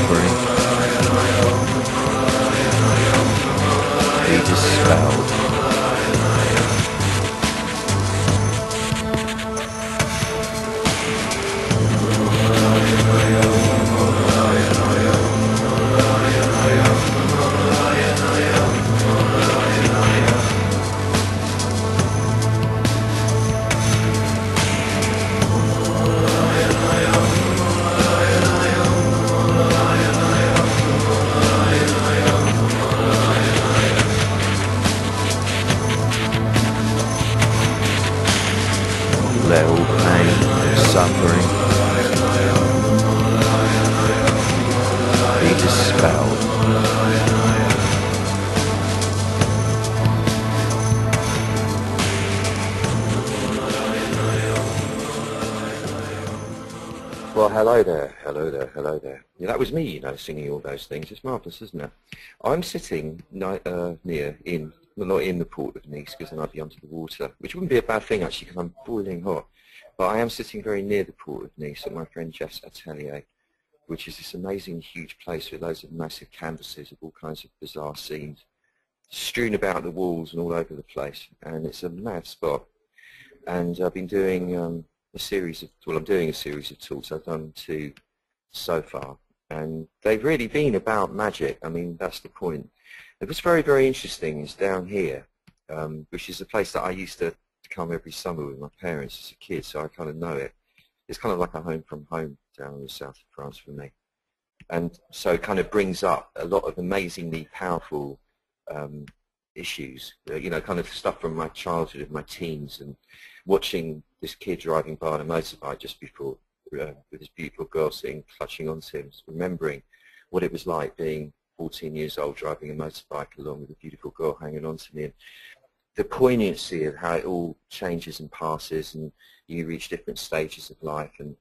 suffering be dispelled. Let all pain, suffering be dispelled. Well, hello there, hello there, hello there. Yeah, that was me, you know, singing all those things. It's marvellous, isn't it? I'm sitting near, well, not in the port of Nice, because then I'd be under the water, which wouldn't be a bad thing, actually, because I'm boiling hot. But I am sitting very near the port of Nice at my friend Jeff's atelier, which is this amazing, huge place with loads of massive canvases of all kinds of bizarre scenes, strewn about the walls and all over the place. And it's a mad spot. And I've been doing I'm doing a series of talks. I've done 2 so far, and they've really been about magic. I mean, that's the point. It was very, very interesting is down here, which is a place that I used to come every summer with my parents as a kid, so I kind of know it. It's kind of like a home from home down in the south of France for me. And so it kind of brings up a lot of amazingly powerful issues, you know, kind of stuff from my childhood and my teens, and watching this kid driving by on a motorbike just before with this beautiful girl sitting clutching onto him, remembering what it was like being 14 years old driving a motorbike along with a beautiful girl hanging on to me, and the poignancy of how it all changes and passes, and you reach different stages of life, and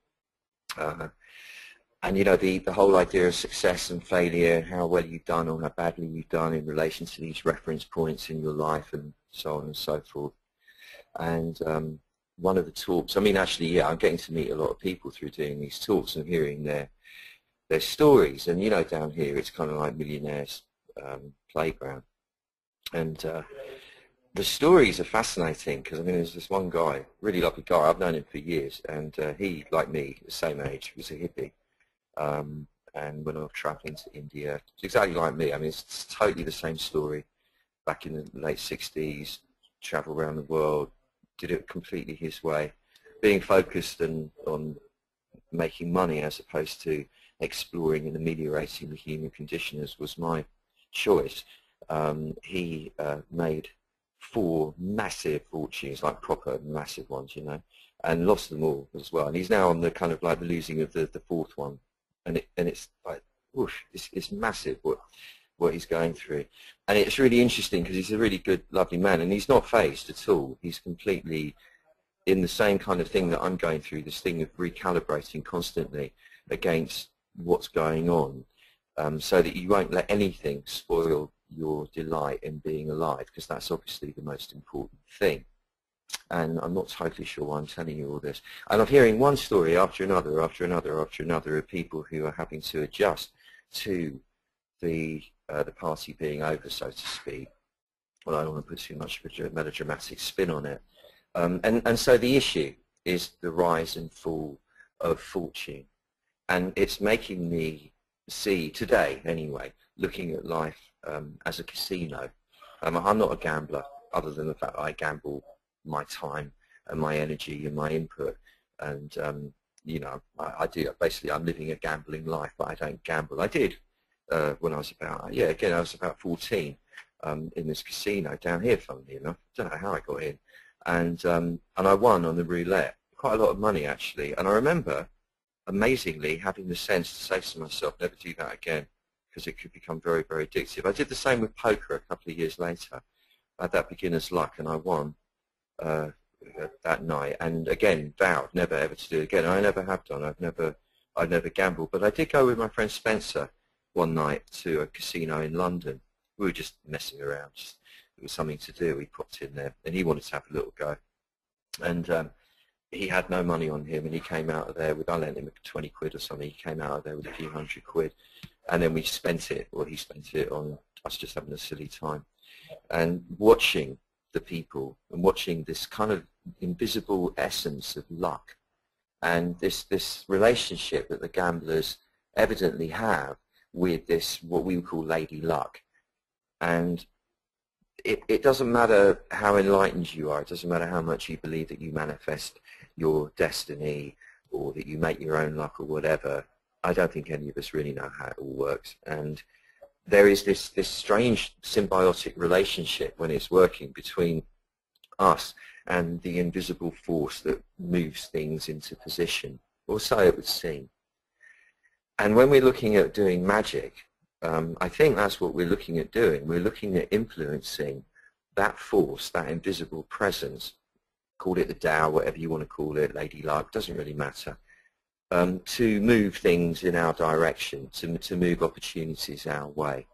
you know, the whole idea of success and failure, how well you've done or how badly you've done in relation to these reference points in your life, and so on and so forth. And one of the talks, I mean, actually, yeah, I'm getting to meet a lot of people through doing these talks and hearing their stories. And you know, down here, it's kind of like millionaires' playground. And the stories are fascinating because, I mean, there's this one guy, really lovely guy. I've known him for years, and he, like me, the same age, was a hippie. And went off traveling to India. It's exactly like me. I mean, it's totally the same story. Back in the late 60s, travel around the world, did it completely his way, being focused on making money as opposed to exploring and ameliorating the human condition, as was my choice. He made 4 massive fortunes, like proper massive ones, you know, and lost them all as well. And he's now on the kind of like the losing of the 4th one, and it's like, whoosh, it's massive what he's going through. And it's really interesting because he's a really good, lovely man, and he's not phased at all. He's completely in the same kind of thing that I'm going through, this thing of recalibrating constantly against what's going on, so that you won't let anything spoil your delight in being alive, because that's obviously the most important thing. And I'm not totally sure why I'm telling you all this. And I'm hearing one story after another, after another, after another, of people who are having to adjust to the party being over, so to speak. Well, I don't want to put too much of a melodramatic spin on it. And so the issue is the rise and fall of fortune. And it's making me see, today anyway, looking at life as a casino. I'm not a gambler, other than the fact that I gamble my time and my energy and my input. And, you know, I do, basically I'm living a gambling life, but I don't gamble. I did when I was about, I was about 14 in this casino down here, funnily enough. I don't know how I got in. And I won on the roulette, quite a lot of money actually. And I remember, amazingly, having the sense to say to myself, never do that again, because it could become very, very addictive. I did the same with poker a couple of years later. I had that beginner's luck, and I won that night. And again, vowed never ever to do it again. I never have done. I've never gambled. But I did go with my friend Spencer one night to a casino in London. We were just messing around. It was something to do. We popped in there, and he wanted to have a little go. And he had no money on him, and he came out of there with, I lent him 20 quid or something. He came out of there with a few hundred quid. and then we spent it, or he spent it on us just having a silly time. And watching the people and watching this kind of invisible essence of luck and this relationship that the gamblers evidently have with this, what we would call lady luck. And it doesn't matter how enlightened you are, it doesn't matter how much you believe that you manifest your destiny or that you make your own luck or whatever. I don't think any of us really know how it all works. And there is this strange symbiotic relationship when it's working between us and the invisible force that moves things into position, or so it would seem. And when we're looking at doing magic, I think that's what we're looking at doing. We're looking at influencing that force, that invisible presence, call it the Tao, whatever you want to call it, Lady Luck, doesn't really matter, to move things in our direction, to move opportunities our way.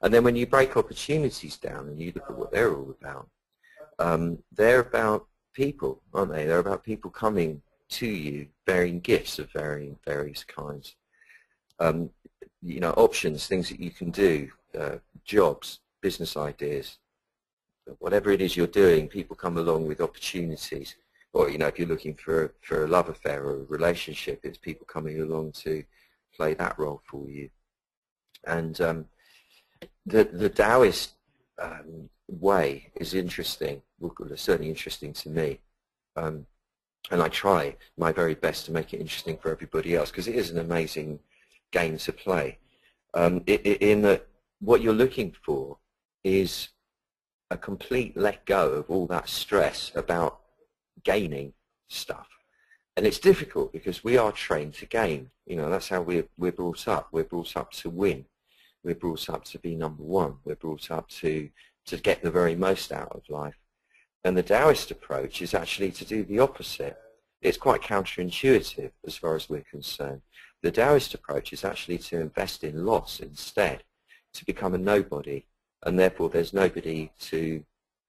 And then when you break opportunities down and you look at what they're all about, they're about people, aren't they? They're about people coming to you bearing gifts of various kinds. You know, options, things that you can do, jobs, business ideas, whatever it is you're doing, people come along with opportunities. Or, you know, if you're looking for a love affair or a relationship, it's people coming along to play that role for you. And the Taoist way is interesting, well, it's certainly interesting to me. And I try my very best to make it interesting for everybody else, because it is an amazing game to play. In that what you're looking for is a complete let go of all that stress about gaining stuff. And it's difficult because we are trained to gain. You know, that's how we're brought up. We're brought up to win. We're brought up to be number one. We're brought up to get the very most out of life. And the Taoist approach is actually to do the opposite. It's quite counterintuitive as far as we're concerned. The Taoist approach is actually to invest in loss instead, to become a nobody, and therefore there's nobody to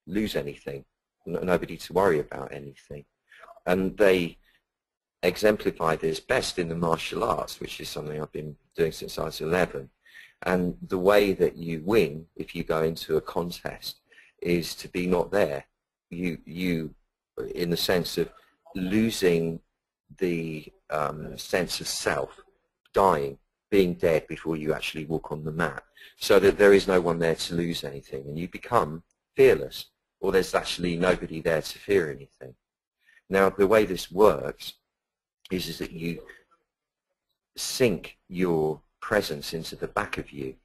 lose anything, nobody to worry about anything. And they exemplify this best in the martial arts, which is something I've been doing since I was 11. And the way that you win if you go into a contest is to be not there. You in the sense of losing the sense of self, dying, being dead before you actually walk on the mat, so that there is no one there to lose anything, and you become fearless, or there's actually nobody there to fear anything. Now, the way this works is that you sink your presence into the back of you.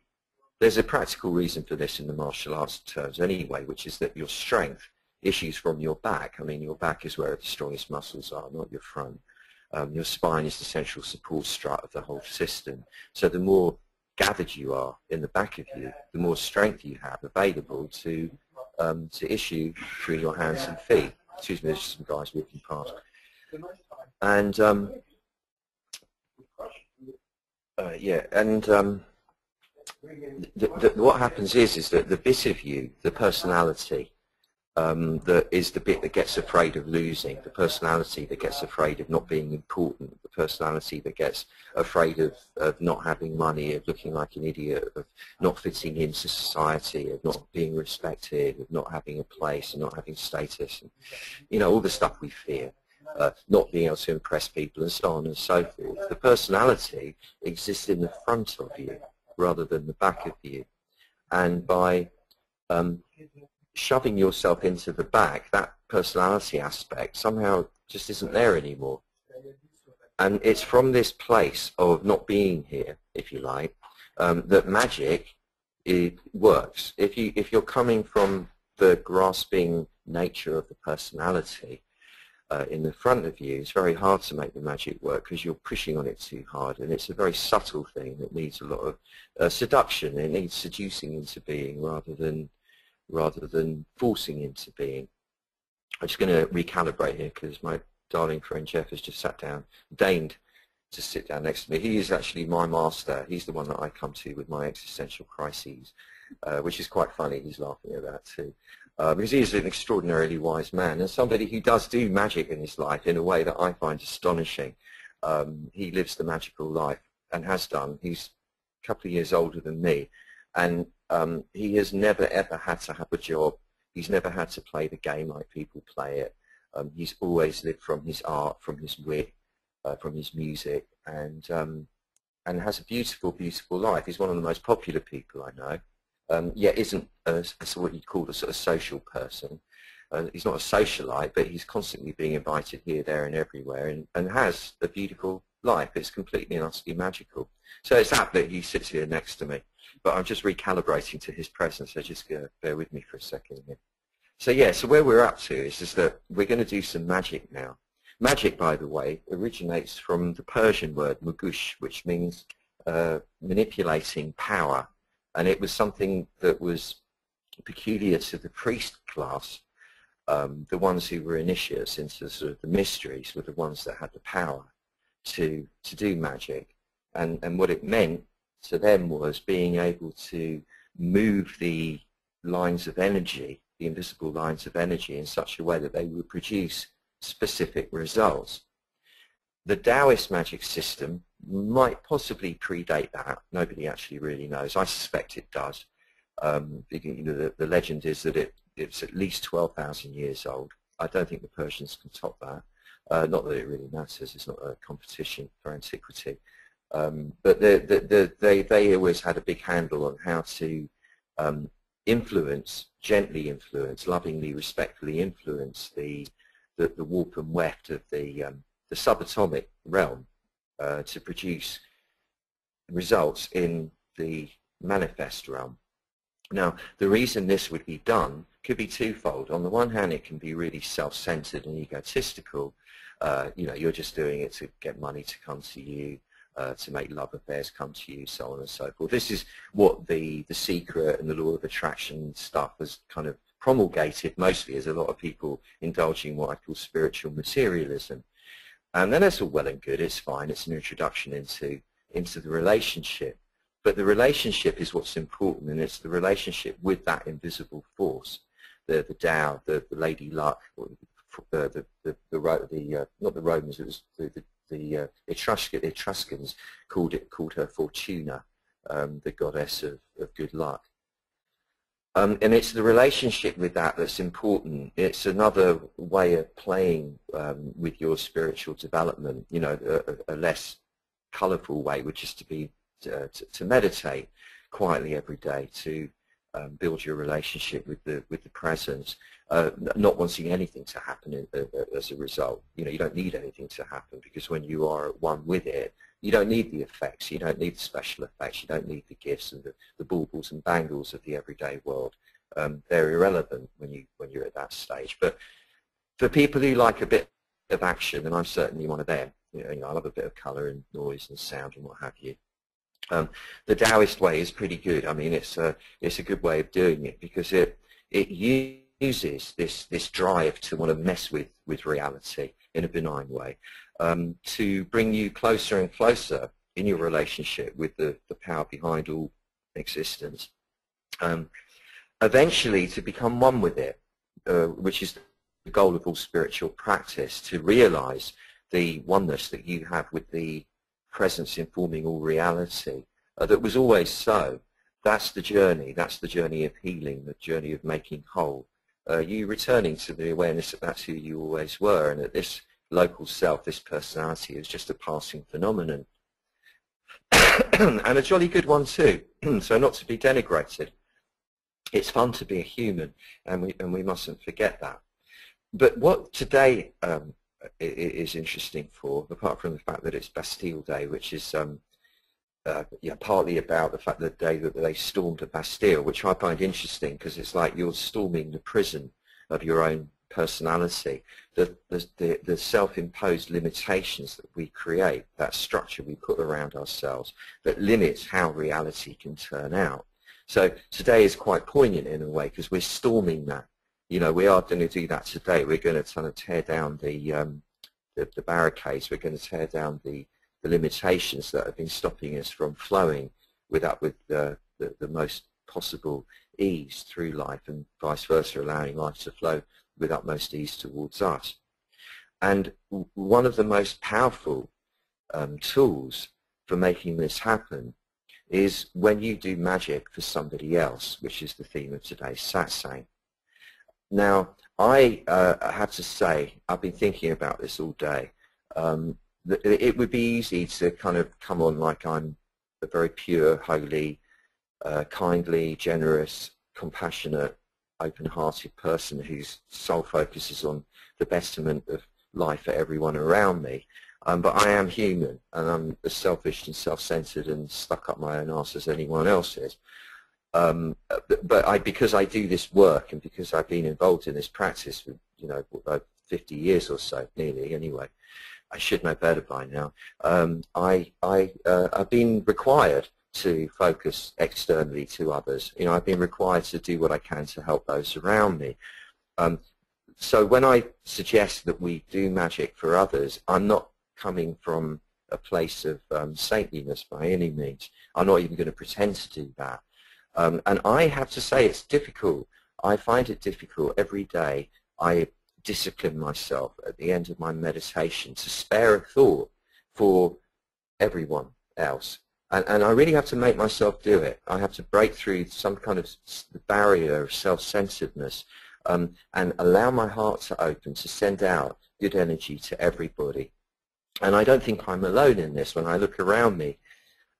There's a practical reason for this in the martial arts terms anyway, which is that your strength issues from your back. I mean, your back is where the strongest muscles are, not your front. Your spine is the central support strut of the whole system. So the more gathered you are in the back of you, the more strength you have available to issue through your hands and feet. Excuse me, there's some guys walking past. And what happens is that the bit of you, the personality, that is the bit that gets afraid of losing, the personality that gets afraid of not being important, the personality that gets afraid of not having money, of looking like an idiot, of not fitting into society, of not being respected, of not having a place and not having status, and, you know, all the stuff we fear, not being able to impress people and so on and so forth. The personality exists in the front of you rather than the back of you. And by shoving yourself into the back, that personality aspect somehow just isn't there anymore. And it's from this place of not being here, if you like, that magic, it works. If you're coming from the grasping nature of the personality in the front of you, it's very hard to make the magic work because you're pushing on it too hard, and it's a very subtle thing that needs a lot of seduction. It needs seducing into being rather than forcing into being. I'm just going to recalibrate here because my darling friend Jeff has just deigned to sit down next to me. He is actually my master. He's the one that I come to with my existential crises, which is quite funny. He's laughing at that too. Because he is an extraordinarily wise man and somebody who does do magic in his life in a way that I find astonishing. He lives the magical life and has done. He's couple of years older than me, and he has never ever had to have a job. He's never had to play the game like people play it. He's always lived from his art, from his wit, from his music, and has a beautiful, beautiful life. He's one of the most popular people I know. Yet isn't what you'd call a sort of social person. He's not a socialite, but he's constantly being invited here, there, and everywhere, and has a beautiful life. It's completely and utterly magical. So it's apt that he sits here next to me, but I'm just recalibrating to his presence, so just bear with me for a second here. So yeah, so where we're up to is that we're going to do some magic now. Magic, by the way, originates from the Persian word mugush, which means manipulating power, and it was something that was peculiar to the priest class. The ones who were initiates into sort of the mysteries were the ones that had the power to do magic, and what it meant to them was being able to move the lines of energy, the invisible lines of energy, in such a way that they would produce specific results. The Taoist magic system might possibly predate that. Nobody actually really knows. I suspect it does. You know, the legend is that it's at least 12,000 years old. I don't think the Persians can top that. Not that it really matters. It's not a competition for antiquity. But they always had a big handle on how to influence, gently influence, lovingly, respectfully influence the warp and weft of the subatomic realm to produce results in the manifest realm. Now, the reason this would be done could be twofold. On the one hand, it can be really self-centered and egotistical. You know, you're just doing it to get money to come to you, to make love affairs come to you, so on and so forth. This is what the Secret and the law of attraction stuff has kind of promulgated mostly, as a lot of people indulging in what I call spiritual materialism. And then that's all well and good, it's fine, it's an introduction into the relationship. But the relationship is what's important, and it's the relationship with that invisible force, the Tao, the Lady Luck, not the Romans, it was the Etruscans called her Fortuna, the goddess of good luck. And it's the relationship with that that's important. It's another way of playing with your spiritual development. You know, a less colourful way would just to meditate quietly every day, to build your relationship with the presence, not wanting anything to happen as a result. You know, you don't need anything to happen, because when you are at one with it, you don't need the effects, you don't need the special effects, you don't need the gifts and the baubles and bangles of the everyday world. They're irrelevant when you're at that stage. But for people who like a bit of action, and I'm certainly one of them, you know, I love a bit of colour and noise and sound and what have you. The Taoist way is pretty good. I mean, it's a good way of doing it, because it uses this drive to want to mess with reality in a benign way, to bring you closer and closer in your relationship with the power behind all existence. Eventually to become one with it, which is the goal of all spiritual practice, to realize the oneness that you have with the presence informing all reality, that was always so. That's the journey of healing, the journey of making whole. You returning to the awareness that that's who you always were, and that this local self, this personality, is just a passing phenomenon. And a jolly good one too, so not to be denigrated. It's fun to be a human, and we mustn't forget that. But what today is interesting for, apart from the fact that it's Bastille Day, which is partly about the fact that the day that they stormed the Bastille, which I find interesting, because it's like you're storming the prison of your own personality, the self-imposed limitations that we create, that structure we put around ourselves that limits how reality can turn out. So today is quite poignant in a way, because we're storming that. You know, we are going to do that today. We're going to kind of tear down the barricades. We're going to tear down the limitations that have been stopping us from flowing with the most possible ease through life, and vice versa, allowing life to flow with utmost ease towards us. And one of the most powerful tools for making this happen is when you do magic for somebody else, which is the theme of today's satsang. Now, I have to say, I've been thinking about this all day. It would be easy to kind of come on like I'm a very pure, holy, kindly, generous, compassionate, open-hearted person whose sole focus is on the betterment of life for everyone around me. But I am human, and I'm as selfish and self-centered and stuck up my own arse as anyone else is. But because I do this work, and because I've been involved in this practice for 50 years or so, nearly anyway, I should know better by now. I've been required to focus externally to others. I've been required to do what I can to help those around me. So when I suggest that we do magic for others, I'm not coming from a place of saintliness by any means. I'm not even going to pretend to do that. And I have to say it's difficult. I find it difficult every day. I discipline myself at the end of my meditation to spare a thought for everyone else. And I really have to make myself do it. I have to break through some kind of barrier of self-centeredness and allow my heart to open to send out good energy to everybody. And I don't think I'm alone in this. When I look around me,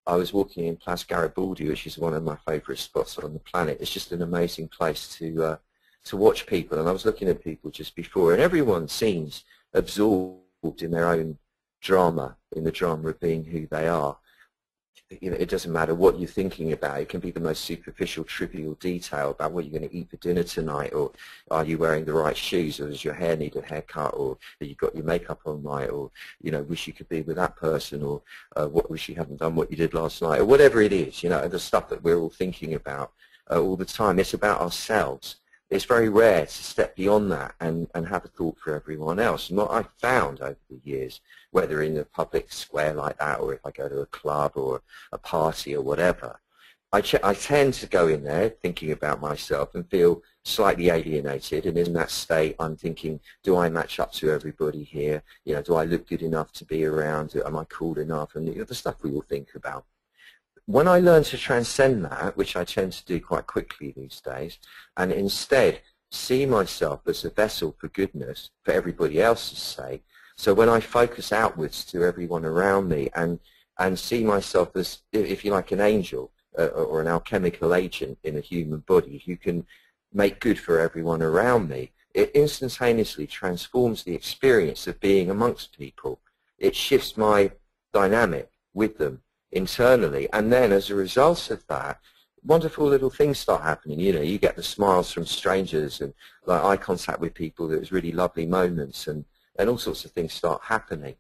I was walking in Place Garibaldi, which is one of my favorite spots on the planet. It's just an amazing place to watch people. And I was looking at people just before, and everyone seems absorbed in their own drama, in the drama of being who they are. It doesn't matter what you're thinking about. It can be the most superficial, trivial detail about what you're going to eat for dinner tonight, or are you wearing the right shoes, or does your hair need a haircut, or have you got your makeup on right, or wish you could be with that person, or what wish you hadn't done what you did last night, or whatever it is. The stuff that we're all thinking about all the time. It's about ourselves. It's very rare to step beyond that and have a thought for everyone else. And what I've found over the years, whether in a public square like that, or if I go to a club or a party or whatever, I tend to go in there thinking about myself and feel slightly alienated. And in that state, I'm thinking, do I match up to everybody here? Do I look good enough to be around? Am I cool enough? And the stuff we all think about. When I learn to transcend that, which I tend to do quite quickly these days, and instead see myself as a vessel for goodness for everybody else's sake, so when I focus outwards to everyone around me and see myself as, if you like, an angel or an alchemical agent in a human body who can make good for everyone around me, it instantaneously transforms the experience of being amongst people. It shifts my dynamic with them internally, and then as a result of that, wonderful little things start happening. You get the smiles from strangers and like eye contact with people. There's really lovely moments, and all sorts of things start happening.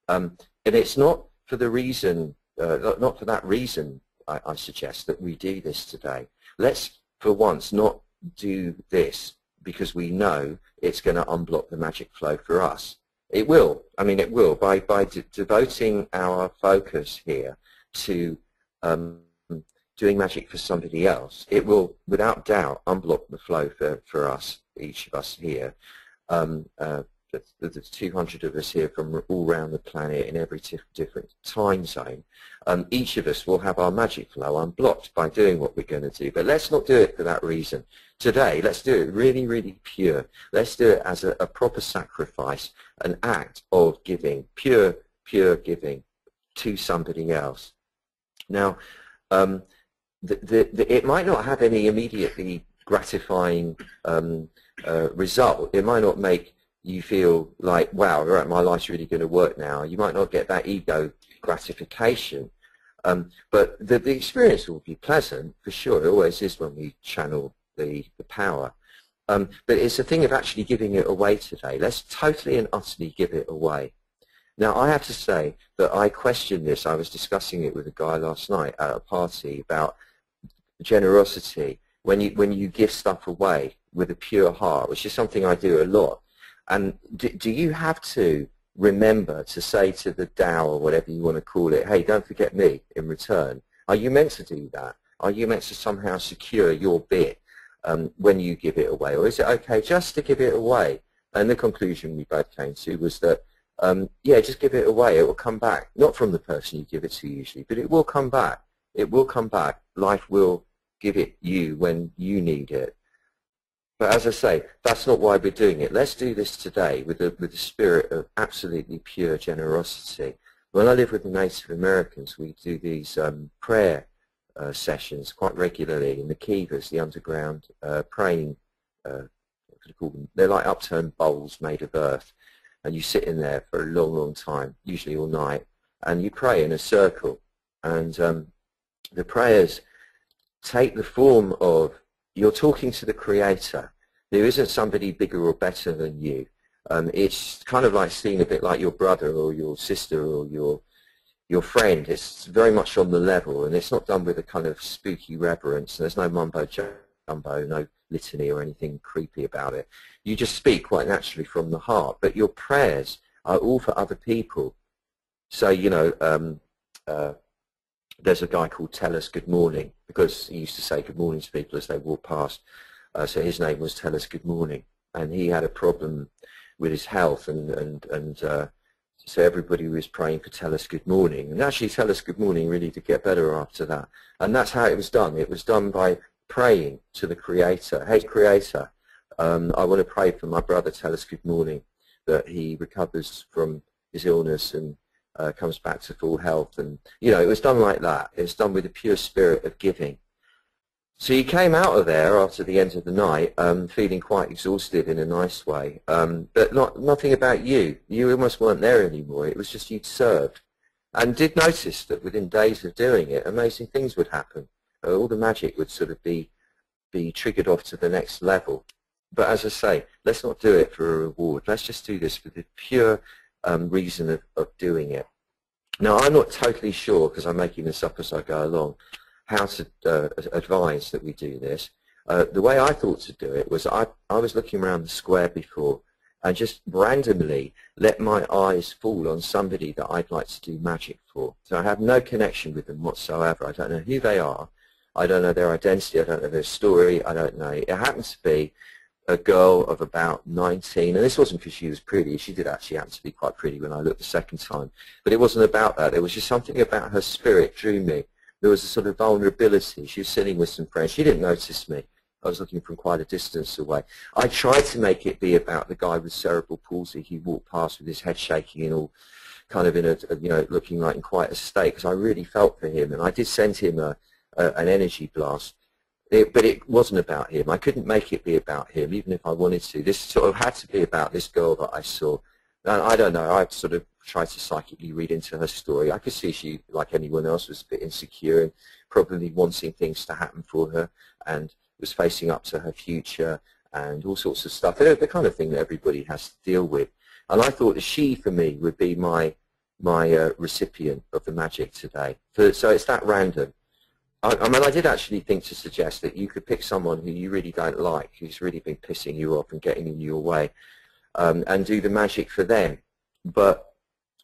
And it's not for the reason, not for that reason, I suggest that we do this today. Let's, for once, not do this because we know it's going to unblock the magic flow for us. It will. I mean, it will. By devoting our focus here to doing magic for somebody else, it will, without doubt, unblock the flow for us, each of us here. There's 200 of us here from all around the planet in every different time zone. Each of us will have our magic flow unblocked by doing what we're going to do. But let's not do it for that reason. Today, let's do it really, really pure. Let's do it as a proper sacrifice, an act of giving, pure giving to somebody else. Now, it might not have any immediately gratifying result. It might not make you feel like, wow, right, my life's really going to work now. You might not get that ego gratification, but the experience will be pleasant for sure. It always is when we channel the power. But it's a thing of actually giving it away today. Let's totally and utterly give it away. Now, I have to say that I question this. I was discussing it with a guy last night at a party about generosity. When you give stuff away with a pure heart, which is something I do a lot. And do you have to remember to say to the Tao or whatever you want to call it, hey, don't forget me in return? Are you meant to do that? Are you meant to somehow secure your bit when you give it away? Or is it okay just to give it away? And the conclusion we both came to was that, yeah, just give it away. It will come back. Not from the person you give it to usually, but it will come back. It will come back. Life will give it you when you need it. But as I say, that's not why we're doing it. Let's do this today with the spirit of absolutely pure generosity. When I live with the Native Americans, we do these prayer sessions quite regularly in the kivas, the underground praying, what could I call them? They're like upturned bowls made of earth, and you sit in there for a long, long time, usually all night, and you pray in a circle. And the prayers take the form of you're talking to the Creator. There isn't somebody bigger or better than you. It's kind of like seeing a bit like your brother or your sister or your friend. It's very much on the level, and it's not done with a kind of spooky reverence. There's no mumbo jumbo, no litany or anything creepy about it. You just speak quite naturally from the heart, but your prayers are all for other people. So, you know, there's a guy called Tell Us Good Morning, because he used to say good morning to people as they walk past. So his name was Tell Us Good Morning, and he had a problem with his health, and so everybody was praying for Tell Us Good Morning, and actually Tell Us Good Morning really did get better after that. And that's how it was done. It was done by praying to the Creator. Hey, Creator, I want to pray for my brother Tell Us Good Morning, that he recovers from his illness and comes back to full health. And, you know, it was done like that. It was done with a pure spirit of giving. So you came out of there after the end of the night feeling quite exhausted in a nice way, but nothing about you. You almost weren't there anymore. It was just you'd served. And did notice that within days of doing it, amazing things would happen. All the magic would sort of be triggered off to the next level. But as I say, let's not do it for a reward. Let's just do this for the pure reason of doing it. Now, I'm not totally sure, because I'm making this up as I go along, how to advise that we do this. The way I thought to do it was I was looking around the square before and just randomly let my eyes fall on somebody that I'd like to do magic for. So I have no connection with them whatsoever. I don't know who they are. I don't know their identity. I don't know their story. I don't know. It happens to be a girl of about 19, and this wasn't because she was pretty. She did actually happen to be quite pretty when I looked the second time. But it wasn't about that. There was just something about her spirit drew me. There was a sort of vulnerability. She was sitting with some friends. She didn't notice me. I was looking from quite a distance away. I tried to make it be about the guy with cerebral palsy. He walked past with his head shaking and all kind of in a, you know, looking like in quite a state, because I really felt for him. And I did send him an energy blast. But it wasn't about him. I couldn't make it be about him, even if I wanted to. This sort of had to be about this girl that I saw. And I don't know, I sort of tried to psychically read into her story. I could see she, like anyone else, was a bit insecure and probably wanting things to happen for her, and was facing up to her future and all sorts of stuff. The kind of thing that everybody has to deal with. And I thought that she, for me, would be my recipient of the magic today. So it's that random. I mean, I did actually think to suggest that you could pick someone who you really don't like, who's really been pissing you off and getting in your way, and do the magic for them. But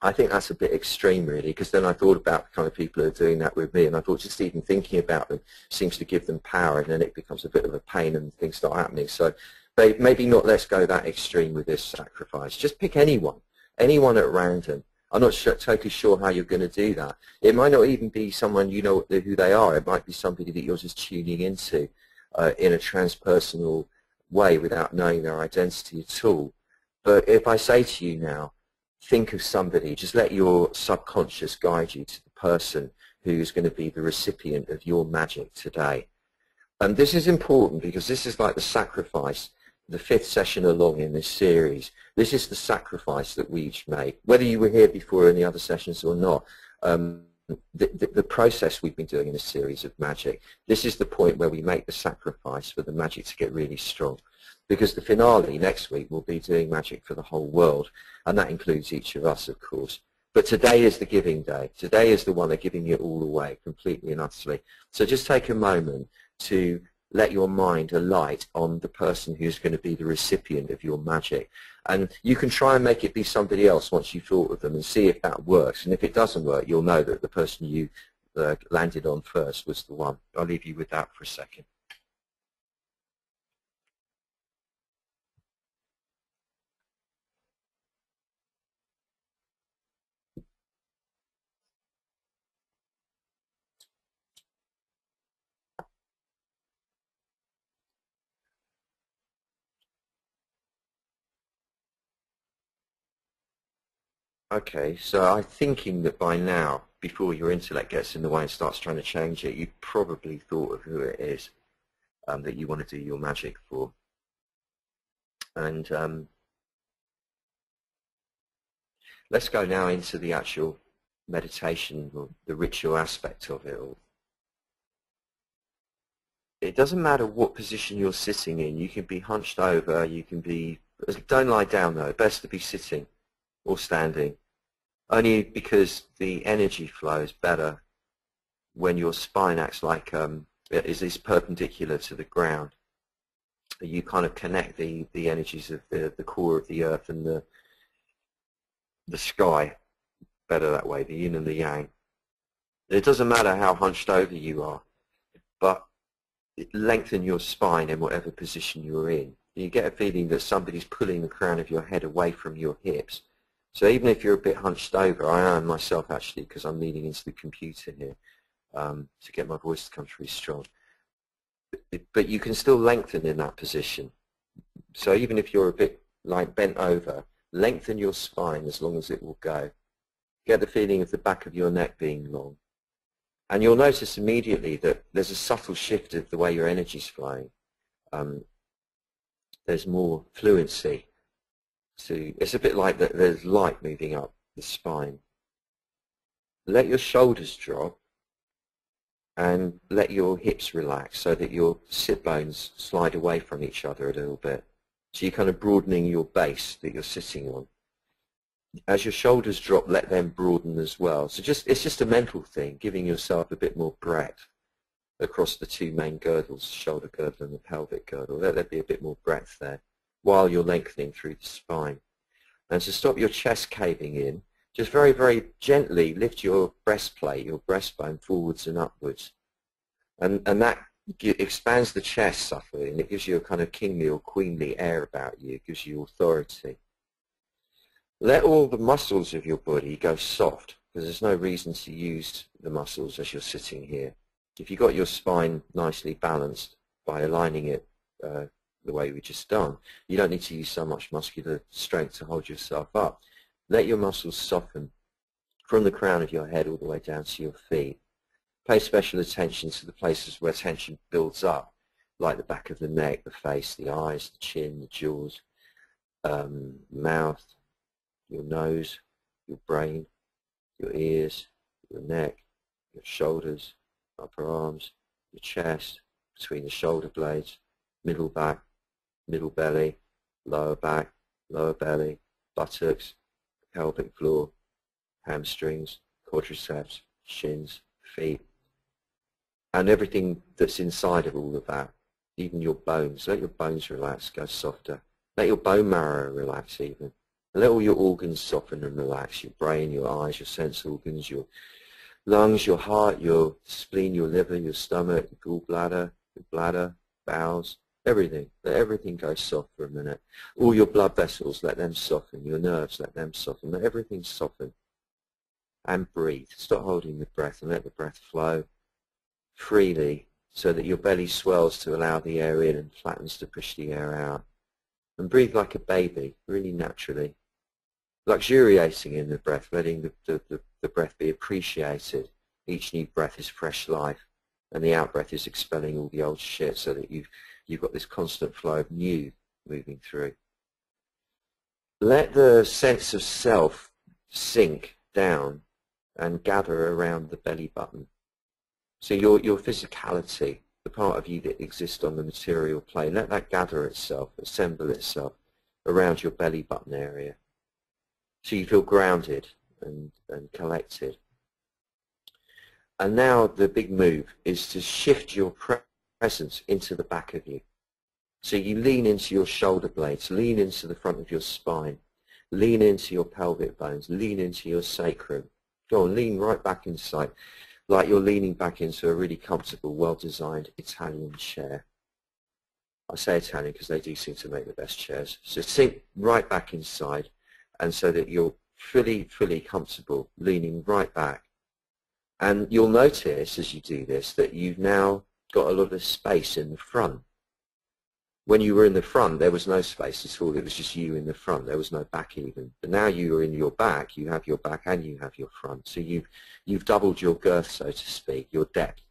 I think that's a bit extreme, really, because then I thought about the kind of people who are doing that with me, and I thought just even thinking about them seems to give them power, and then it becomes a bit of a pain and things start happening. So maybe not, let's go that extreme with this sacrifice. Just pick anyone at random. I'm not totally sure how you're going to do that. It might not even be someone you know who they are. It might be somebody that you're just tuning into in a transpersonal way without knowing their identity at all. But if I say to you now, think of somebody, just let your subconscious guide you to the person who's going to be the recipient of your magic today. And this is important because this is like the sacrifice, the fifth session along in this series. This is the sacrifice that we each make. Whether you were here before in the other sessions or not, the process we've been doing in this series of magic, this is the point where we make the sacrifice for the magic to get really strong. Because the finale next week will be doing magic for the whole world, and that includes each of us, of course. But today is the giving day. Today is the one of giving it all away, completely and utterly. So just take a moment to let your mind alight on the person who's going to be the recipient of your magic. And you can try and make it be somebody else once you've thought of them and see if that works. And if it doesn't work, you'll know that the person you landed on first was the one. I'll leave you with that for a second. Okay, so I'm thinking that by now, before your intellect gets in the way and starts trying to change it, you've probably thought of who it is that you want to do your magic for. And let's go now into the actual meditation, or the ritual aspect of it all. It doesn't matter what position you're sitting in. You can be hunched over, you can be, don't lie down though, best to be sitting or standing. Only because the energy flow is better when your spine acts like is perpendicular to the ground. You kind of connect the energies of the core of the earth and the sky better that way, the yin and the yang. It doesn't matter how hunched over you are, but lengthen your spine in whatever position you're in. You get a feeling that somebody's pulling the crown of your head away from your hips. So even if you're a bit hunched over, I am myself actually, because I'm leaning into the computer here to get my voice to come through strong. But you can still lengthen in that position. So even if you're a bit like bent over, lengthen your spine as long as it will go. Get the feeling of the back of your neck being long. And you'll notice immediately that there's a subtle shift of the way your energy's flowing. There's more fluency. It's a bit like there's light moving up the spine. Let your shoulders drop and let your hips relax so that your sit bones slide away from each other a little bit. So you're kind of broadening your base that you're sitting on. As your shoulders drop, let them broaden as well. So it's just a mental thing, giving yourself a bit more breadth across the two main girdles, the shoulder girdle and the pelvic girdle. Let there be a bit more breadth there while you're lengthening through the spine. And to stop your chest caving in, just very, very gently lift your breastplate, your breastbone forwards and upwards. And that expands the chest subtly, and it gives you a kind of kingly or queenly air about you. It gives you authority. Let all the muscles of your body go soft, because there's no reason to use the muscles as you're sitting here. If you've got your spine nicely balanced by aligning it the way we just done, you don't need to use so much muscular strength to hold yourself up. Let your muscles soften from the crown of your head all the way down to your feet. Pay special attention to the places where tension builds up, like the back of the neck, the face, the eyes, the chin, the jaws, mouth, your nose, your brain, your ears, your neck, your shoulders, upper arms, your chest, between the shoulder blades, middle back, middle belly, lower back, lower belly, buttocks, pelvic floor, hamstrings, quadriceps, shins, feet, and everything that's inside of all of that, even your bones. Let your bones relax, go softer. Let your bone marrow relax even. Let all your organs soften and relax, your brain, your eyes, your sense organs, your lungs, your heart, your spleen, your liver, your stomach, your gallbladder, your bladder, bowels, everything. Let everything go soft for a minute. All your blood vessels, let them soften. Your nerves, let them soften. Let everything soften. And breathe. Stop holding the breath and let the breath flow freely so that your belly swells to allow the air in and flattens to push the air out. And breathe like a baby, really naturally. Luxuriating in the breath, letting the breath be appreciated. Each new breath is fresh life, and the out-breath is expelling all the old shit so that you've got this constant flow of new moving through. Let the sense of self sink down and gather around the belly button. So your physicality, the part of you that exists on the material plane, let that gather itself, assemble itself around your belly button area. So you feel grounded and collected. And now the big move is to shift your presence into the back of you. So you lean into your shoulder blades, lean into the front of your spine, lean into your pelvic bones, lean into your sacrum. Go on, lean right back inside, like you're leaning back into a really comfortable, well-designed Italian chair. I say Italian because they do seem to make the best chairs. So sink right back inside, and so that you're fully comfortable, leaning right back. And you'll notice as you do this that you've now got a lot of space in the front. when you were in the front, there was no space at all. It was just you in the front. There was no back even. But now you are in your back. You have your back and you have your front. So you've doubled your girth, so to speak, your depth.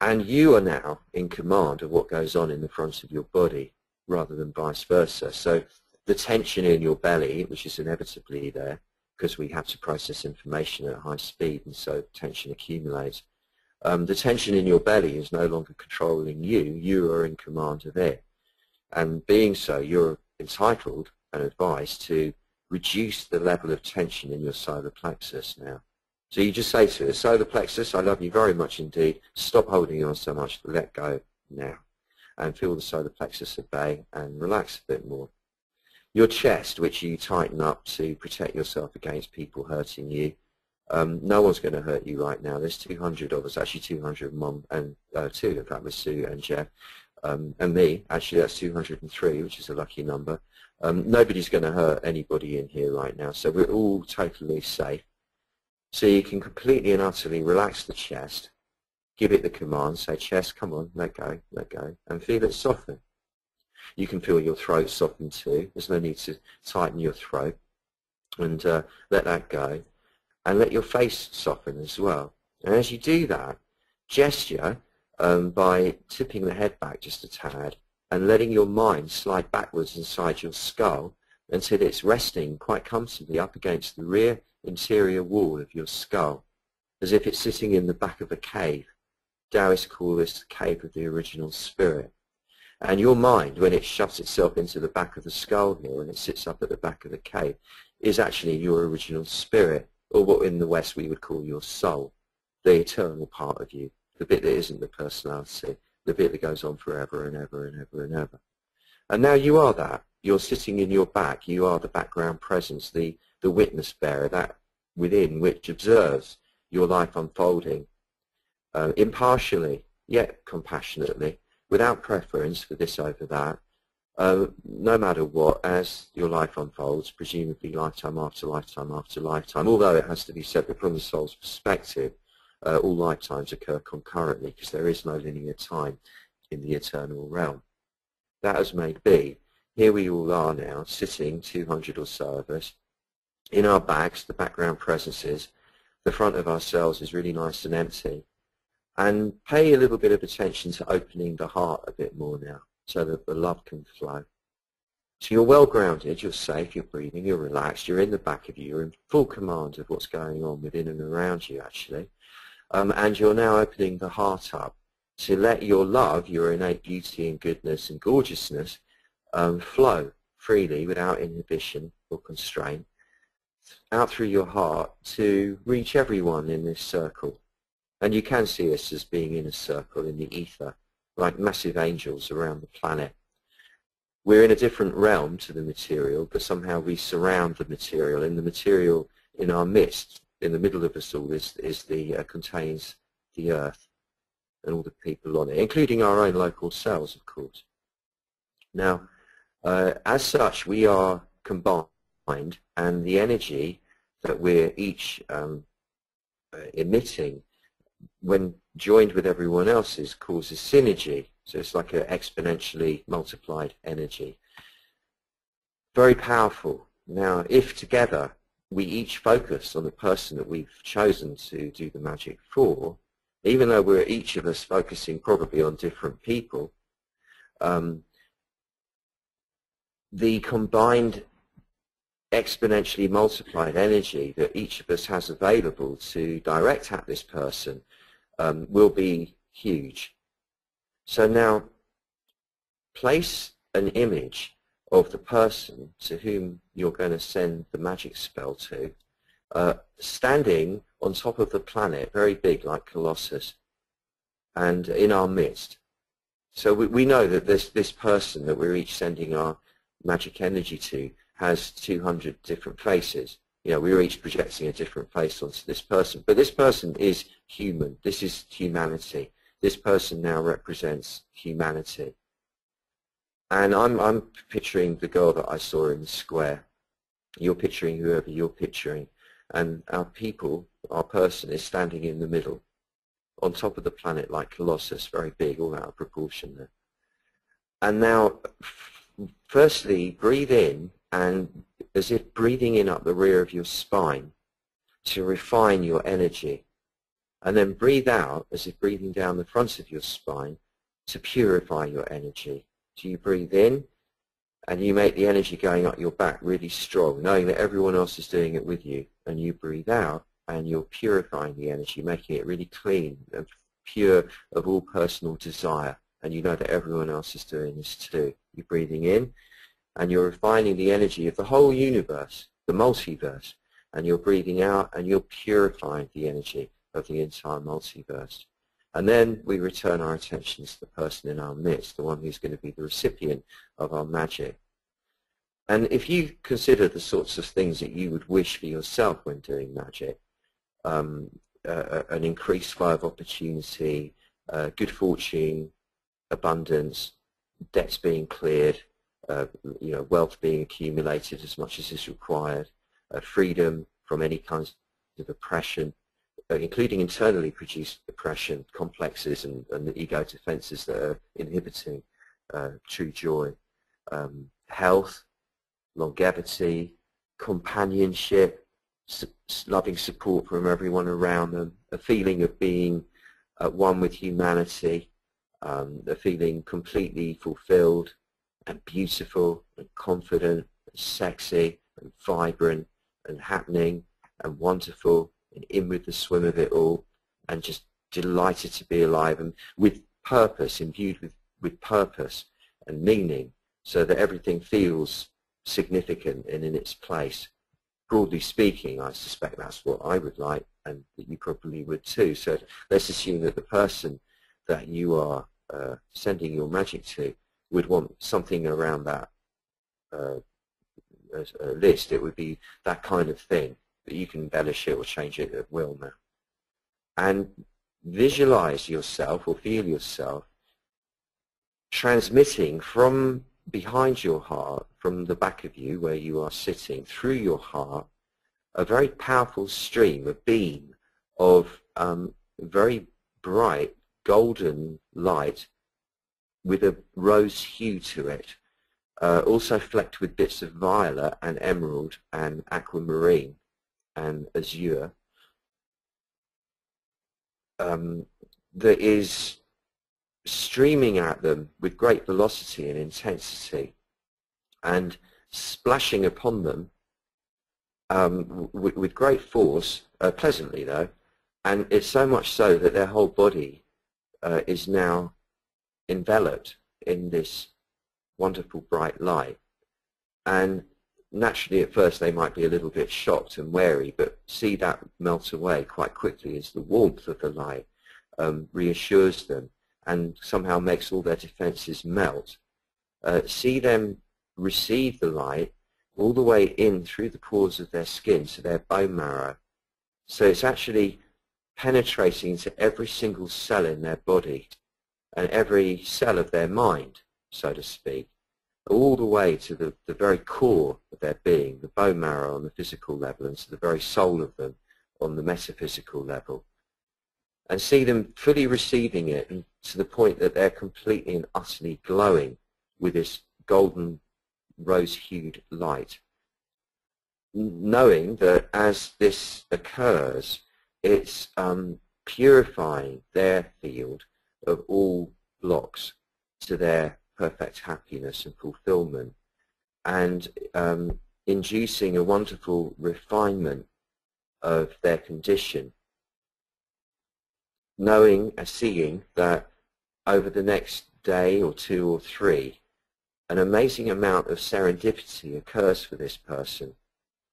And you are now in command of what goes on in the front of your body rather than vice versa. So the tension in your belly, which is inevitably there because we have to process information at high speed, and so tension accumulates. The tension in your belly is no longer controlling you. You are in command of it. And being so, you're entitled and advised to reduce the level of tension in your solar plexus now. So you just say to it, solar plexus, I love you very much indeed. Stop holding on so much. Let go now. And feel the solar plexus at bay and relax a bit more. Your chest, which you tighten up to protect yourself against people hurting you, no one's going to hurt you right now. There's 200 of us, actually 200 Mum and two, in fact, with Sue and Jeff, and me. Actually, that's 203, which is a lucky number. Nobody's going to hurt anybody in here right now, so we're all totally safe. So you can completely and utterly relax the chest, give it the command, say, chest, come on, let go, and feel it soften. You can feel your throat soften too. There's no need to tighten your throat, and let that go. And let your face soften as well. And as you do that, gesture by tipping the head back just a tad and letting your mind slide backwards inside your skull until it's resting quite comfortably up against the rear interior wall of your skull, as if it's sitting in the back of a cave. Taoists call this the cave of the original spirit. And your mind, when it shoves itself into the back of the skull here and it sits up at the back of the cave, is actually your original spirit, or what in the West we would call your soul, the eternal part of you, the bit that isn't the personality, the bit that goes on forever and ever and ever and ever. And now you are that. You're sitting in your back. You are the background presence, the witness bearer, that within which observes your life unfolding impartially, yet compassionately, without preference for this over that, no matter what, as your life unfolds, presumably lifetime after lifetime after lifetime, although it has to be said that from the soul's perspective, all lifetimes occur concurrently because there is no linear time in the eternal realm. That as may be, here we all are now, sitting, 200 or so of us, in our backs, the background presences, the front of ourselves is really nice and empty, and pay a little bit of attention to opening the heart a bit more now, so that the love can flow. So you're well grounded, you're safe, you're breathing, you're relaxed, you're in the back of you, you're in full command of what's going on within and around you actually. And you're now opening the heart up to let your love, your innate beauty and goodness and gorgeousness flow freely without inhibition or constraint out through your heart to reach everyone in this circle. And you can see us as being in a circle in the ether, like massive angels around the planet. We're in a different realm to the material, but somehow we surround the material, and the material in our midst, in the middle of us all, contains the earth and all the people on it, including our own local cells, of course. Now, as such, we are combined, and the energy that we're each emitting, when joined with everyone else's, causes synergy. So it's like an exponentially multiplied energy. Very powerful. Now, if together we each focus on the person that we've chosen to do the magic for, even though we're each of us focusing probably on different people, the combined exponentially multiplied energy that each of us has available to direct at this person will be huge. So now place an image of the person to whom you're going to send the magic spell to, standing on top of the planet, very big like Colossus, and in our midst. So we know that this person that we're each sending our magic energy to has 200 different faces. You know, we're each projecting a different face onto this person. But this person is human. This is humanity. This person now represents humanity. And I'm picturing the girl that I saw in the square. You're picturing whoever you're picturing. And our people, our person, is standing in the middle, on top of the planet like Colossus, very big, all out of proportion there. And now, firstly, breathe in, and as if breathing in up the rear of your spine to refine your energy. And then breathe out as if breathing down the front of your spine to purify your energy. So you breathe in, and you make the energy going up your back really strong, knowing that everyone else is doing it with you. And you breathe out, and you're purifying the energy, making it really clean and pure of all personal desire. And you know that everyone else is doing this too. You're breathing in, and you're refining the energy of the whole universe, the multiverse. And you're breathing out, and you're purifying the energy of the entire multiverse. And then we return our attention to the person in our midst, the one who's going to be the recipient of our magic. And if you consider the sorts of things that you would wish for yourself when doing magic, an increased flow of opportunity, good fortune, abundance, debts being cleared, wealth being accumulated as much as is required, freedom from any kinds of oppression, including internally produced oppression, complexes, and the ego defenses that are inhibiting true joy, health, longevity, companionship, loving support from everyone around them, a feeling of being at one with humanity, a feeling completely fulfilled and beautiful and confident and sexy and vibrant and happening and wonderful, and in with the swim of it all, and just delighted to be alive, and with purpose, imbued with purpose and meaning, so that everything feels significant and in its place. Broadly speaking, I suspect that's what I would like, and that you probably would too. So let's assume that the person that you are sending your magic to would want something around that list. It would be that kind of thing, that you can embellish it or change it at will now. And visualize yourself or feel yourself transmitting from behind your heart, from the back of you where you are sitting, through your heart, a very powerful stream, a beam of very bright golden light with a rose hue to it, also flecked with bits of violet and emerald and aquamarine and azure, that is streaming at them with great velocity and intensity, and splashing upon them with great force, pleasantly though, and it's so much so that their whole body is now enveloped in this wonderful bright light. And naturally at first they might be a little bit shocked and wary, but see that melt away quite quickly as the warmth of the light reassures them and somehow makes all their defenses melt. See them receive the light all the way in through the pores of their skin to their bone marrow. So it's actually penetrating into every single cell in their body and every cell of their mind, so to speak, all the way to the very core of their being, the bone marrow on the physical level, and to the very soul of them on the metaphysical level. And see them fully receiving it, and to the point that they're completely and utterly glowing with this golden rose-hued light. Knowing that as this occurs, it's purifying their field of all blocks to their perfect happiness and fulfillment, and inducing a wonderful refinement of their condition, knowing and seeing that over the next day or two or three, an amazing amount of serendipity occurs for this person.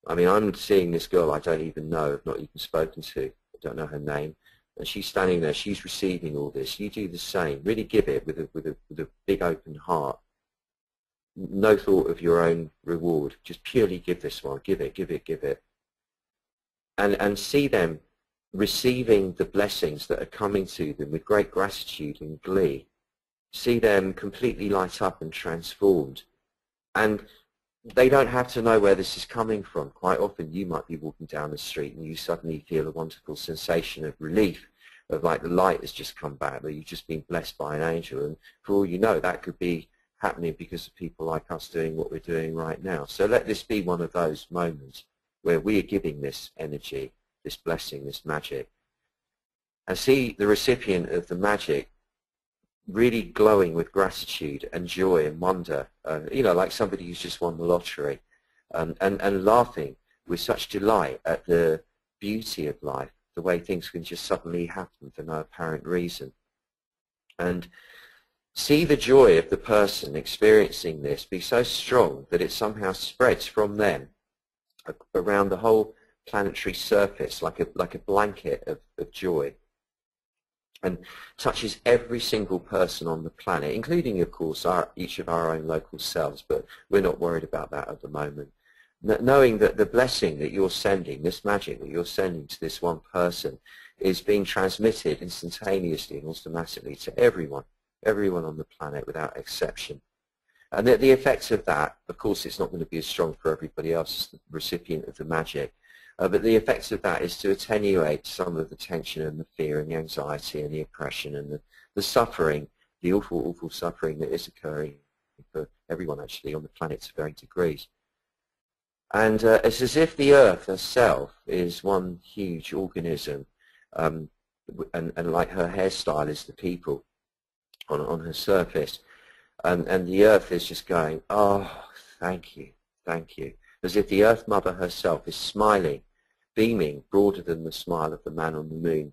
I mean, I'm seeing this girl I don't even know, I've not even spoken to, I don't know her name, and she's standing there, she's receiving all this. You do the same. Really give it with a big open heart. No thought of your own reward. Just purely give this one. Give it, give it, give it. And see them receiving the blessings that are coming to them with great gratitude and glee. See them completely light up and transformed. And they don't have to know where this is coming from. Quite often you might be walking down the street and you suddenly feel a wonderful sensation of relief, of like the light has just come back, that you've just been blessed by an angel. And for all you know, that could be happening because of people like us doing what we're doing right now. So let this be one of those moments where we are giving this energy, this blessing, this magic, and see the recipient of the magic really glowing with gratitude and joy and wonder, like somebody who's just won the lottery, and laughing with such delight at the beauty of life, the way things can just suddenly happen for no apparent reason. And see the joy of the person experiencing this be so strong that it somehow spreads from them around the whole planetary surface like a blanket of joy, and touches every single person on the planet, including, of course, each of our own local selves, but we're not worried about that at the moment. Knowing that the blessing that you're sending, this magic that you're sending to this one person, is being transmitted instantaneously and automatically to everyone on the planet without exception. And the effects of that, of course, it's not going to be as strong for everybody else, the recipient of the magic, but the effects of that is to attenuate some of the tension and the fear and the anxiety and the oppression and the suffering, the awful, awful suffering that is occurring for everyone actually on the planet to varying degrees. And it's as if the Earth herself is one huge organism, and like her hairstyle is the people on her surface. And the Earth is just going, oh, thank you, thank you. As if the Earth Mother herself is smiling, beaming, broader than the smile of the man on the moon.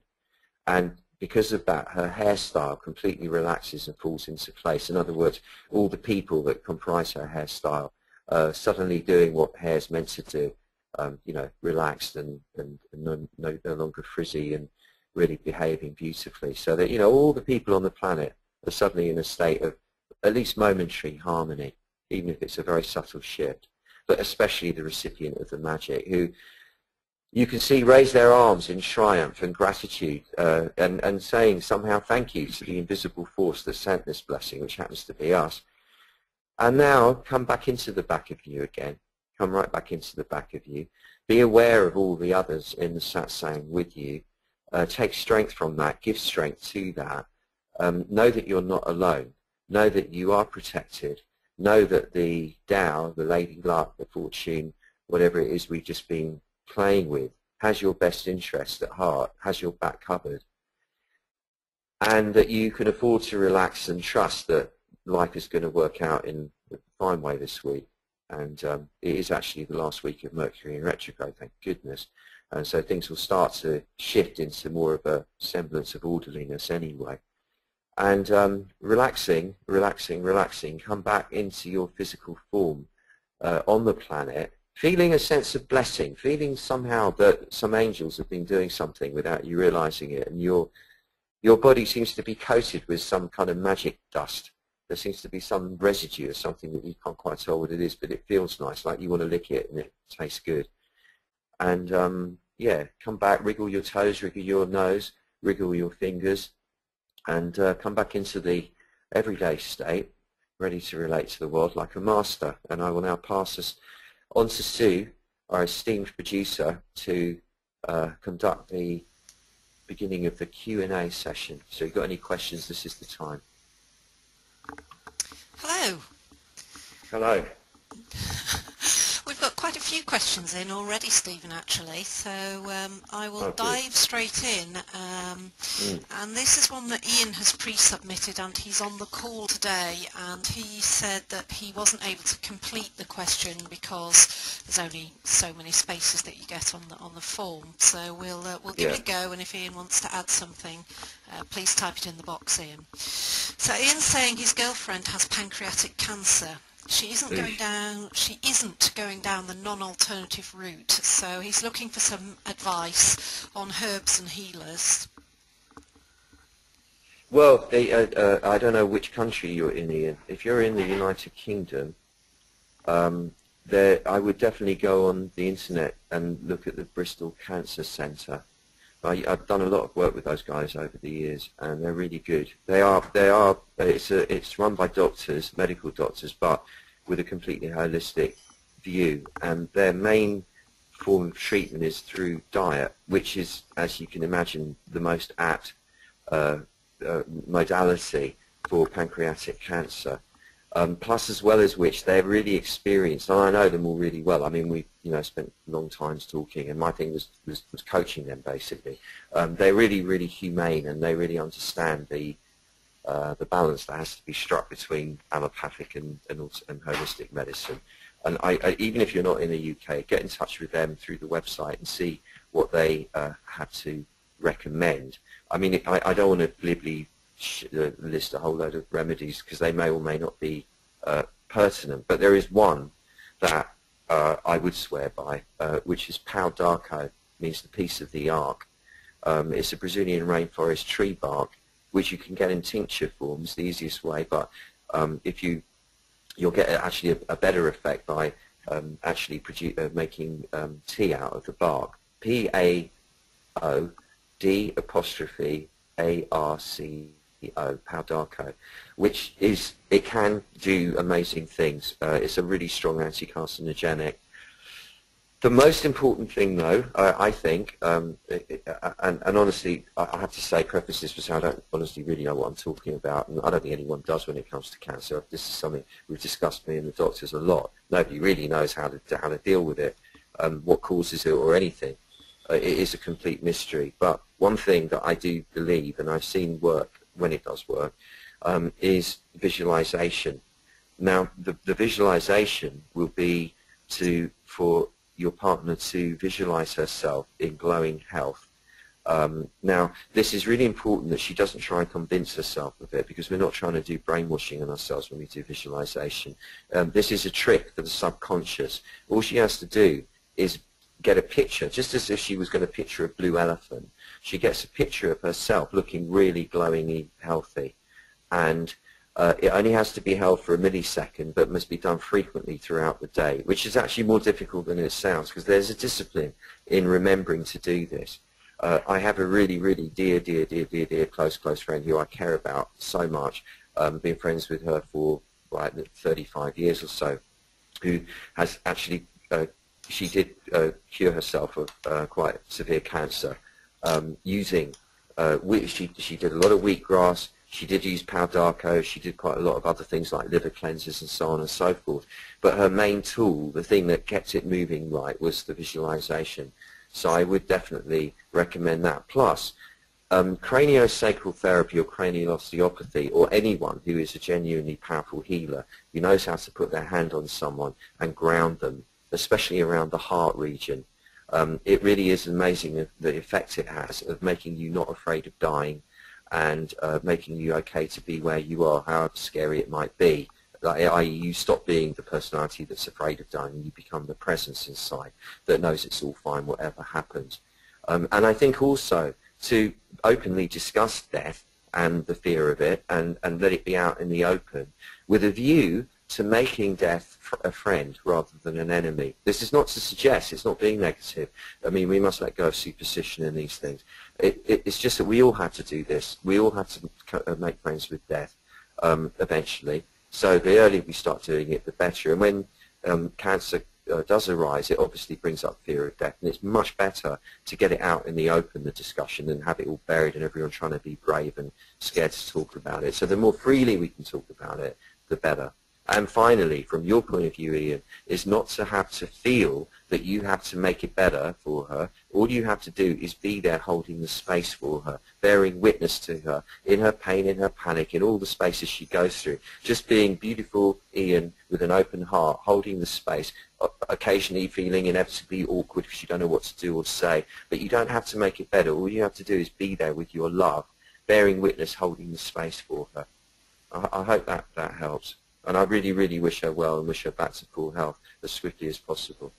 And because of that, her hairstyle completely relaxes and falls into place. In other words, all the people that comprise her hairstyle suddenly doing what hair's meant to do, relaxed and no longer frizzy and really behaving beautifully. So that, all the people on the planet are suddenly in a state of at least momentary harmony, even if it's a very subtle shift. But especially the recipient of the magic, who you can see raise their arms in triumph and gratitude and saying somehow thank you to the invisible force that sent this blessing, which happens to be us. And now come back into the back of you again. Come right back into the back of you. Be aware of all the others in the satsang with you. Take strength from that. Give strength to that. Know that you're not alone. Know that you are protected. Know that the Tao, the Lady Luck, the Fortune, whatever it is we've just been playing with, has your best interest at heart, has your back covered. And that you can afford to relax and trust that life is going to work out in a fine way this week. And it is actually the last week of Mercury in retrograde, thank goodness. And so things will start to shift into more of a semblance of orderliness anyway. And relaxing, come back into your physical form on the planet, feeling a sense of blessing, feeling somehow that some angels have been doing something without you realizing it, and your body seems to be coated with some kind of magic dust. There seems to be some residue or something that you can't quite tell what it is, but it feels nice, like you want to lick it and it tastes good. And yeah, come back, wriggle your toes, wriggle your nose, wriggle your fingers, and come back into the everyday state, ready to relate to the world like a master. And I will now pass us on to Sue, our esteemed producer, to conduct the beginning of the Q&A session. So if you've got any questions, this is the time. Hello. Hello. We've got quite a few questions in already, Stephen, actually, so I will dive straight in. And this is one that Ian has pre-submitted, and he's on the call today, and he said that he wasn't able to complete the question because there's only so many spaces that you get on the form. So we'll give it a go, and if Ian wants to add something, please type it in the box, Ian. So Ian's saying his girlfriend has pancreatic cancer. She isn't going down the non-alternative route, so he's looking for some advice on herbs and healers. Well, I don't know which country you're in, Ian. If you're in the United Kingdom, I would definitely go on the internet and look at the Bristol Cancer Centre. I've done a lot of work with those guys over the years, and they're really good. It's run by doctors, medical doctors, but with a completely holistic view. And their main form of treatment is through diet, which is, as you can imagine, the most apt modality for pancreatic cancer. Plus, as well as which, they're really experienced, and I know them all really well. I mean, we, spent long times talking, and my thing was coaching them basically. They're really, really humane, and they really understand the balance that has to be struck between allopathic and holistic medicine. And even if you're not in the UK, get in touch with them through the website and see what they have to recommend. I mean, I don't want to glibly list a whole load of remedies because they may or may not be pertinent, but there is one that I would swear by, which is pau d'arco, means the peace of the ark. It's a Brazilian rainforest tree bark, which you can get in tincture form. It's the easiest way, but you'll get actually a better effect by actually making tea out of the bark. PAOD''ARCO, pau d'arco, which it can do amazing things. It's a really strong anti-carcinogenic. The most important thing, though, I think, and honestly, I have to say, preface this because I don't honestly really know what I'm talking about, and I don't think anyone does when it comes to cancer. This is something we've discussed, me and the doctors, a lot. Nobody really knows how to deal with it, what causes it or anything. It is a complete mystery. But one thing that I do believe, and I've seen work when it does work, is visualization. Now, the visualization will be for your partner to visualize herself in glowing health. Now, this is really important that she doesn't try and convince herself of it, because we're not trying to do brainwashing on ourselves when we do visualization. This is a trick for the subconscious. All she has to do is get a picture, just as if she was going to picture a blue elephant. She gets a picture of herself looking really glowingly healthy, and it only has to be held for a millisecond, but must be done frequently throughout the day, which is actually more difficult than it sounds, because there's a discipline in remembering to do this. I have a really, really dear, close friend who I care about so much, been friends with her for like 35 years or so, who has actually, she did cure herself of quite severe cancer using, she did a lot of wheatgrass. She did use pau d'arco, she did quite a lot of other things like liver cleansers and so on and so forth. But her main tool, the thing that kept it moving right, was the visualization. So I would definitely recommend that. Plus, craniosacral therapy or cranial osteopathy, or anyone who is a genuinely powerful healer who knows how to put their hand on someone and ground them, especially around the heart region, it really is amazing the effect it has of making you not afraid of dying, and making you okay to be where you are, however scary it might be. Like, i.e., you stop being the personality that's afraid of dying, and you become the presence inside that knows it's all fine, whatever happens. And I think also to openly discuss death and the fear of it, and let it be out in the open, with a view to making death a friend rather than an enemy. This is not to suggest, it's not being negative. I mean, we must let go of superstition in these things. It's just that we all have to do this. We all have to make friends with death eventually. So the earlier we start doing it, the better. And when cancer does arise, it obviously brings up fear of death. And it's much better to get it out in the open, the discussion, than have it all buried and everyone trying to be brave and scared to talk about it. So the more freely we can talk about it, the better. And finally, from your point of view, Ian, is not to have to feel that you have to make it better for her. All you have to do is be there holding the space for her, bearing witness to her, in her pain, in her panic, in all the spaces she goes through. Just being beautiful Ian with an open heart, holding the space, occasionally feeling inevitably awkward because you don't know what to do or say. But you don't have to make it better. All you have to do is be there with your love, bearing witness, holding the space for her. I hope that helps. And I really, really wish her well and wish her back to full health as swiftly as possible.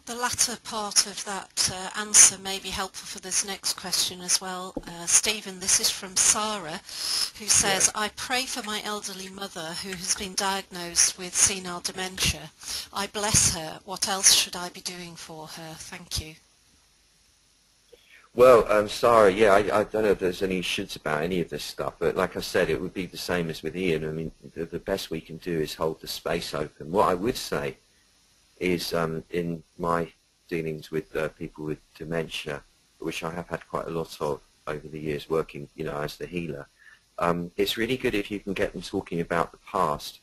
The latter part of that answer may be helpful for this next question as well. Stephen, this is from Sarah, who says, I pray for my elderly mother who has been diagnosed with senile dementia. I bless her. What else should I be doing for her? Thank you. Well, Sarah, yeah, I don't know if there's any shoulds about any of this stuff, but like I said, it would be the same as with Ian. I mean, the best we can do is hold the space open. What I would say is, in my dealings with people with dementia, which I have had quite a lot of over the years working, as the healer, it's really good if you can get them talking about the past.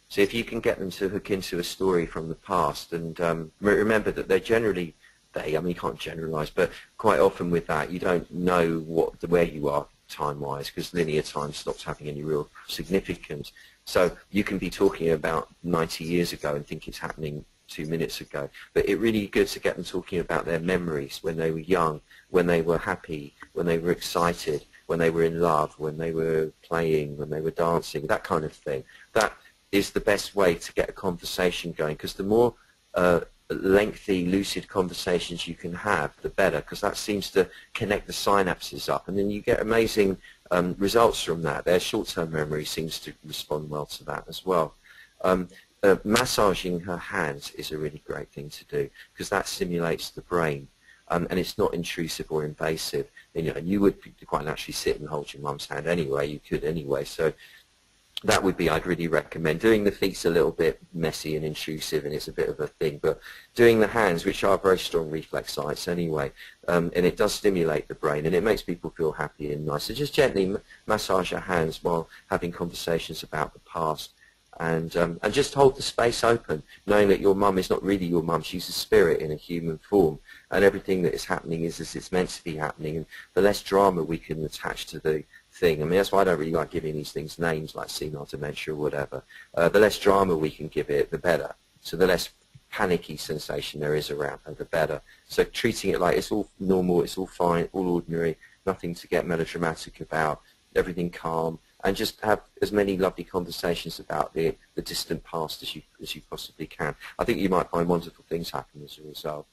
So if you can get them to hook into a story from the past, and remember that they're generally, I mean, you can't generalize, but quite often with that, you don't know where you are time-wise, because linear time stops having any real significance. So you can be talking about 90 years ago and think it's happening 2 minutes ago. But it's really good to get them talking about their memories when they were young, when they were happy, when they were excited, when they were in love, when they were playing, when they were dancing, that kind of thing. That is the best way to get a conversation going, because the more lengthy, lucid conversations you can have, the better, because that seems to connect the synapses up, and then you get amazing results from that. Their short-term memory seems to respond well to that as well. Massaging her hands is a really great thing to do, because that stimulates the brain, and it's not intrusive or invasive. And you would quite naturally sit and hold your mum's hand anyway. You could anyway, so that would be, I'd really recommend. Doing the feet's a little bit messy and intrusive, and it's a bit of a thing, but doing the hands, which are very strong reflex sites anyway, and it does stimulate the brain, and it makes people feel happy and nice. So just gently massage your hands while having conversations about the past, and just hold the space open, knowing that your mum is not really your mum. She's a spirit in a human form, and everything that is happening is as it's meant to be happening, and the less drama we can attach to the thing. I mean, that's why I don't really like giving these things names like senile dementia or whatever. The less drama we can give it, the better. So the less panicky sensation there is around her, the better. So treating it like it's all normal, it's all fine, all ordinary, nothing to get melodramatic about, everything calm, and just have as many lovely conversations about the distant past as you possibly can. I think you might find wonderful things happen as a result.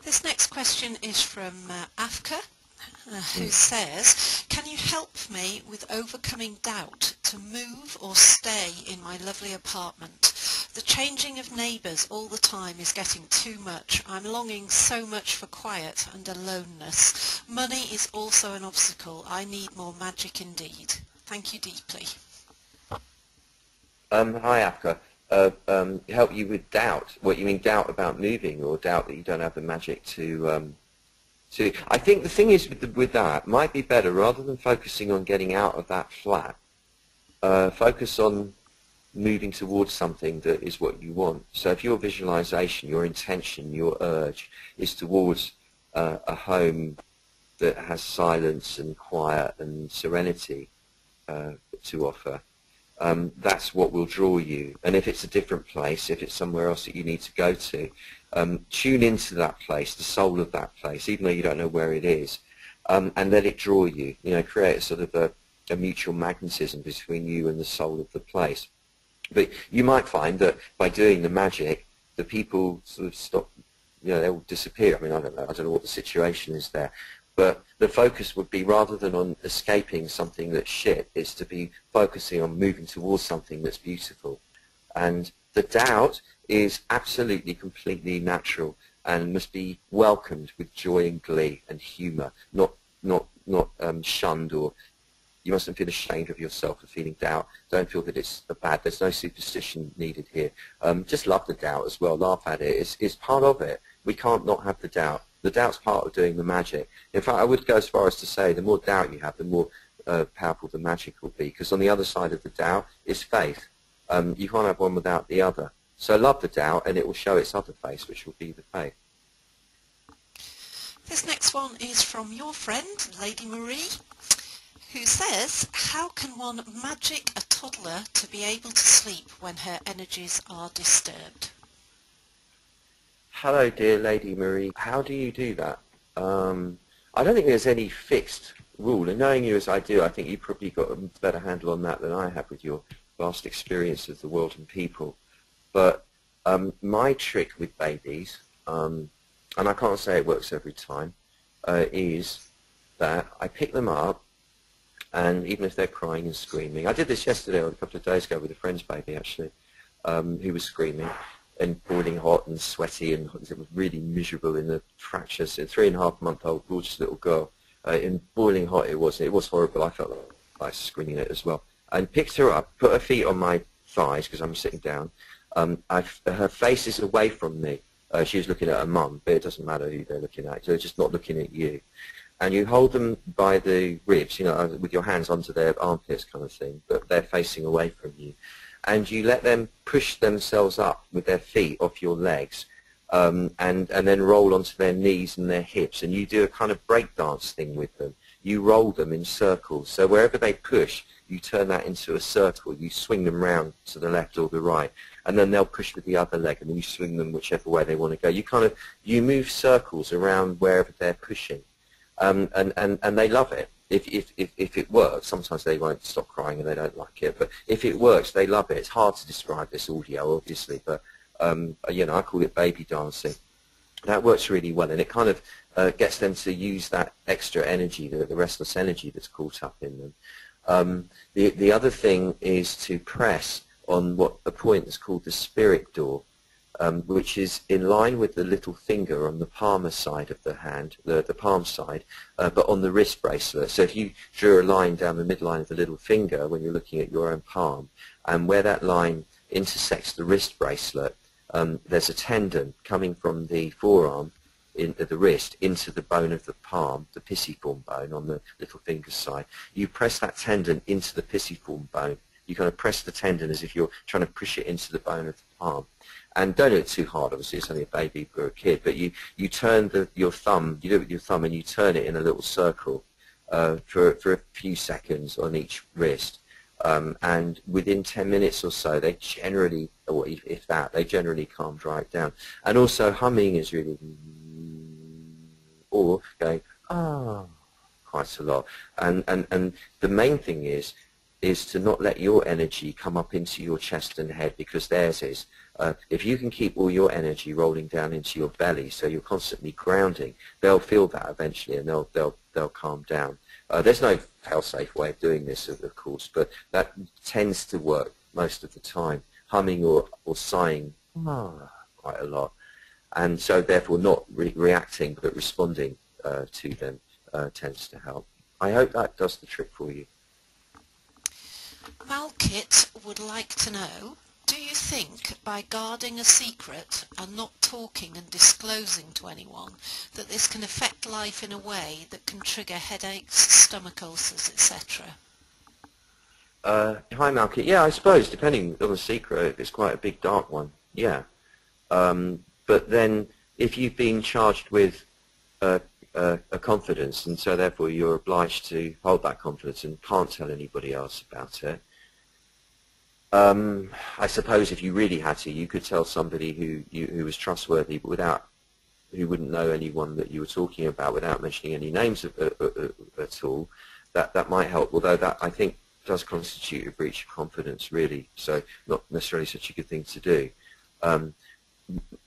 This next question is from Afka, who says, can you help me with overcoming doubt to move or stay in my lovely apartment? The changing of neighbours all the time is getting too much. I'm longing so much for quiet and aloneness. Money is also an obstacle. I need more magic indeed. Thank you deeply. Hi, Afka. Help you with doubt. What, you mean doubt about moving, or doubt that you don't have the magic to I think the thing is with that, might be better, rather than focusing on getting out of that flat, focus on moving towards something that is what you want. So if your visualization, your intention, your urge is towards a home that has silence and quiet and serenity to offer, that's what will draw you. And if it's a different place, if it's somewhere else that you need to go to, tune into that place, the soul of that place, even though you don't know where it is, and let it draw you. Create a sort of a mutual magnetism between you and the soul of the place. But you might find that by doing the magic, the people sort of stop, they will disappear. I mean, I don't know what the situation is there. But the focus would be, rather than on escaping something that's shit, is to be focusing on moving towards something that's beautiful. And the doubt is absolutely, completely natural and must be welcomed with joy and glee and humour, not shunned, or you mustn't feel ashamed of yourself for feeling doubt. Don't feel that it's bad. There's no superstition needed here. Just love the doubt as well. Laugh at it. It's part of it. We can't not have the doubt. The doubt's part of doing the magic. In fact, I would go as far as to say the more doubt you have, the more powerful the magic will be, because on the other side of the doubt is faith. You can't have one without the other. So love the doubt, and it will show its other face, which will be the faith. This next one is from your friend, Lady Marie, who says, how can one magic a toddler to be able to sleep when her energies are disturbed? Hello, dear Lady Marie. How do you do that? I don't think there's any fixed rule, and knowing you as I do, I think you've probably got a better handle on that than I have with your vast experience of the world and people. But my trick with babies, and I can't say it works every time, is that I pick them up, and even if they're crying and screaming, I did this yesterday or a couple of days ago with a friend's baby actually, who was screaming and boiling hot and sweaty, and it was really miserable in the fractures. A 3.5-month-old gorgeous little girl, in boiling hot it was horrible. I felt like screaming it as well. And picked her up, put her feet on my thighs because I'm sitting down. Her face is away from me. She was looking at her mum, but it doesn't matter who they're looking at. They're just not looking at you. and you hold them by the ribs, you know, with your hands onto their armpits kind of thing, but they're facing away from you. And you let them push themselves up with their feet off your legs, and then roll onto their knees and their hips. And you do a kind of break dance thing with them. You roll them in circles. So wherever they push, you turn that into a circle. You swing them round to the left or the right. And then they'll push with the other leg, and then you swing them whichever way they want to go. You move circles around wherever they're pushing. And they love it. If it works, sometimes they won't stop crying and they don't like it, but if it works, they love it. It's hard to describe this audio, obviously, but you know, I call it baby dancing. That works really well, and it kind of gets them to use that extra energy, the restless energy that's caught up in them. The other thing is to press on a point that's called the spirit door, which is in line with the little finger on the palmar side of the hand, the palm side, but on the wrist bracelet. So if you drew a line down the midline of the little finger when you're looking at your own palm, and where that line intersects the wrist bracelet, there's a tendon coming from the forearm, into the wrist, into the bone of the palm, the pisiform bone on the little finger side. You press that tendon into the pisiform bone. You kind of press the tendon as if you're trying to push it into the bone of the palm. And don't do it too hard, obviously, it's only a baby or a kid, but you turn your thumb, you do it with your thumb, and you turn it in a little circle for a few seconds on each wrist. And within 10 minutes or so, they generally, or if that, they generally calm right down. And also humming is really, or going, quite a lot. And the main thing is to not let your energy come up into your chest and head, because theirs is. If you can keep all your energy rolling down into your belly, so you're constantly grounding, they'll feel that eventually, and they'll calm down. There's no fail-safe way of doing this, of course, but that tends to work most of the time. Humming or sighing quite a lot, and so therefore not reacting but responding to them tends to help. I hope that does the trick for you. Malkit would like to know, do you think by guarding a secret and not talking and disclosing to anyone that this can affect life in a way that can trigger headaches, stomach ulcers, etc.? Hi Malkit. Yeah, I suppose, depending on the secret, if it's quite a big dark one, yeah. But then if you've been charged with a confidence, and so therefore you're obliged to hold that confidence and can't tell anybody else about it, I suppose if you really had to, you could tell somebody who was trustworthy, but who wouldn't know anyone that you were talking about, without mentioning any names at all. That might help, although that, I think, does constitute a breach of confidence, really, so not necessarily such a good thing to do.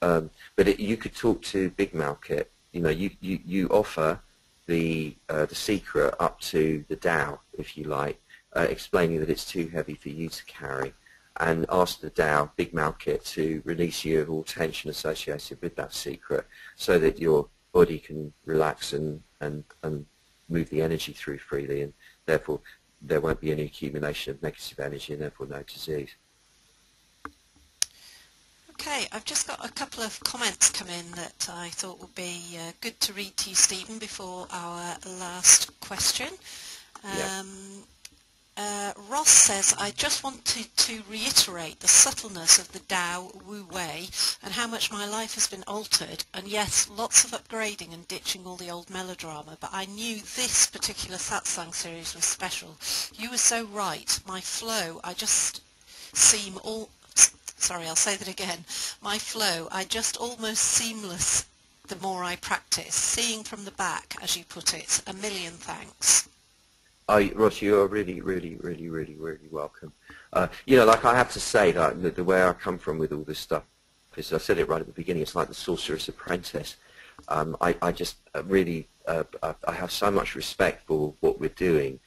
But you could talk to Big Malkit. You know, you offer the secret up to the Tao, if you like, explaining that it's too heavy for you to carry, and ask the Tao, Big Malkit, to release you of all tension associated with that secret, so that your body can relax and move the energy through freely, and therefore there won't be any accumulation of negative energy, and therefore no disease. Okay, I've just got a couple of comments come in that I thought would be good to read to you, Stephen, before our last question. Yeah. Ross says, I just wanted to reiterate the subtleness of the Tao Wu Wei and how much my life has been altered, and yes, lots of upgrading and ditching all the old melodrama, but I knew this particular satsang series was special. You were so right. My flow, I just seem all... Sorry, I'll say that again. My flow, I just almost seamless the more I practice. Seeing from the back, as you put it. A million thanks. Ross, you are really, really, really, really, really welcome. You know, like I have to say, that the way I come from with all this stuff is, I said it right at the beginning, it's like the Sorcerer's Apprentice. I just really, I have so much respect for what we're doing,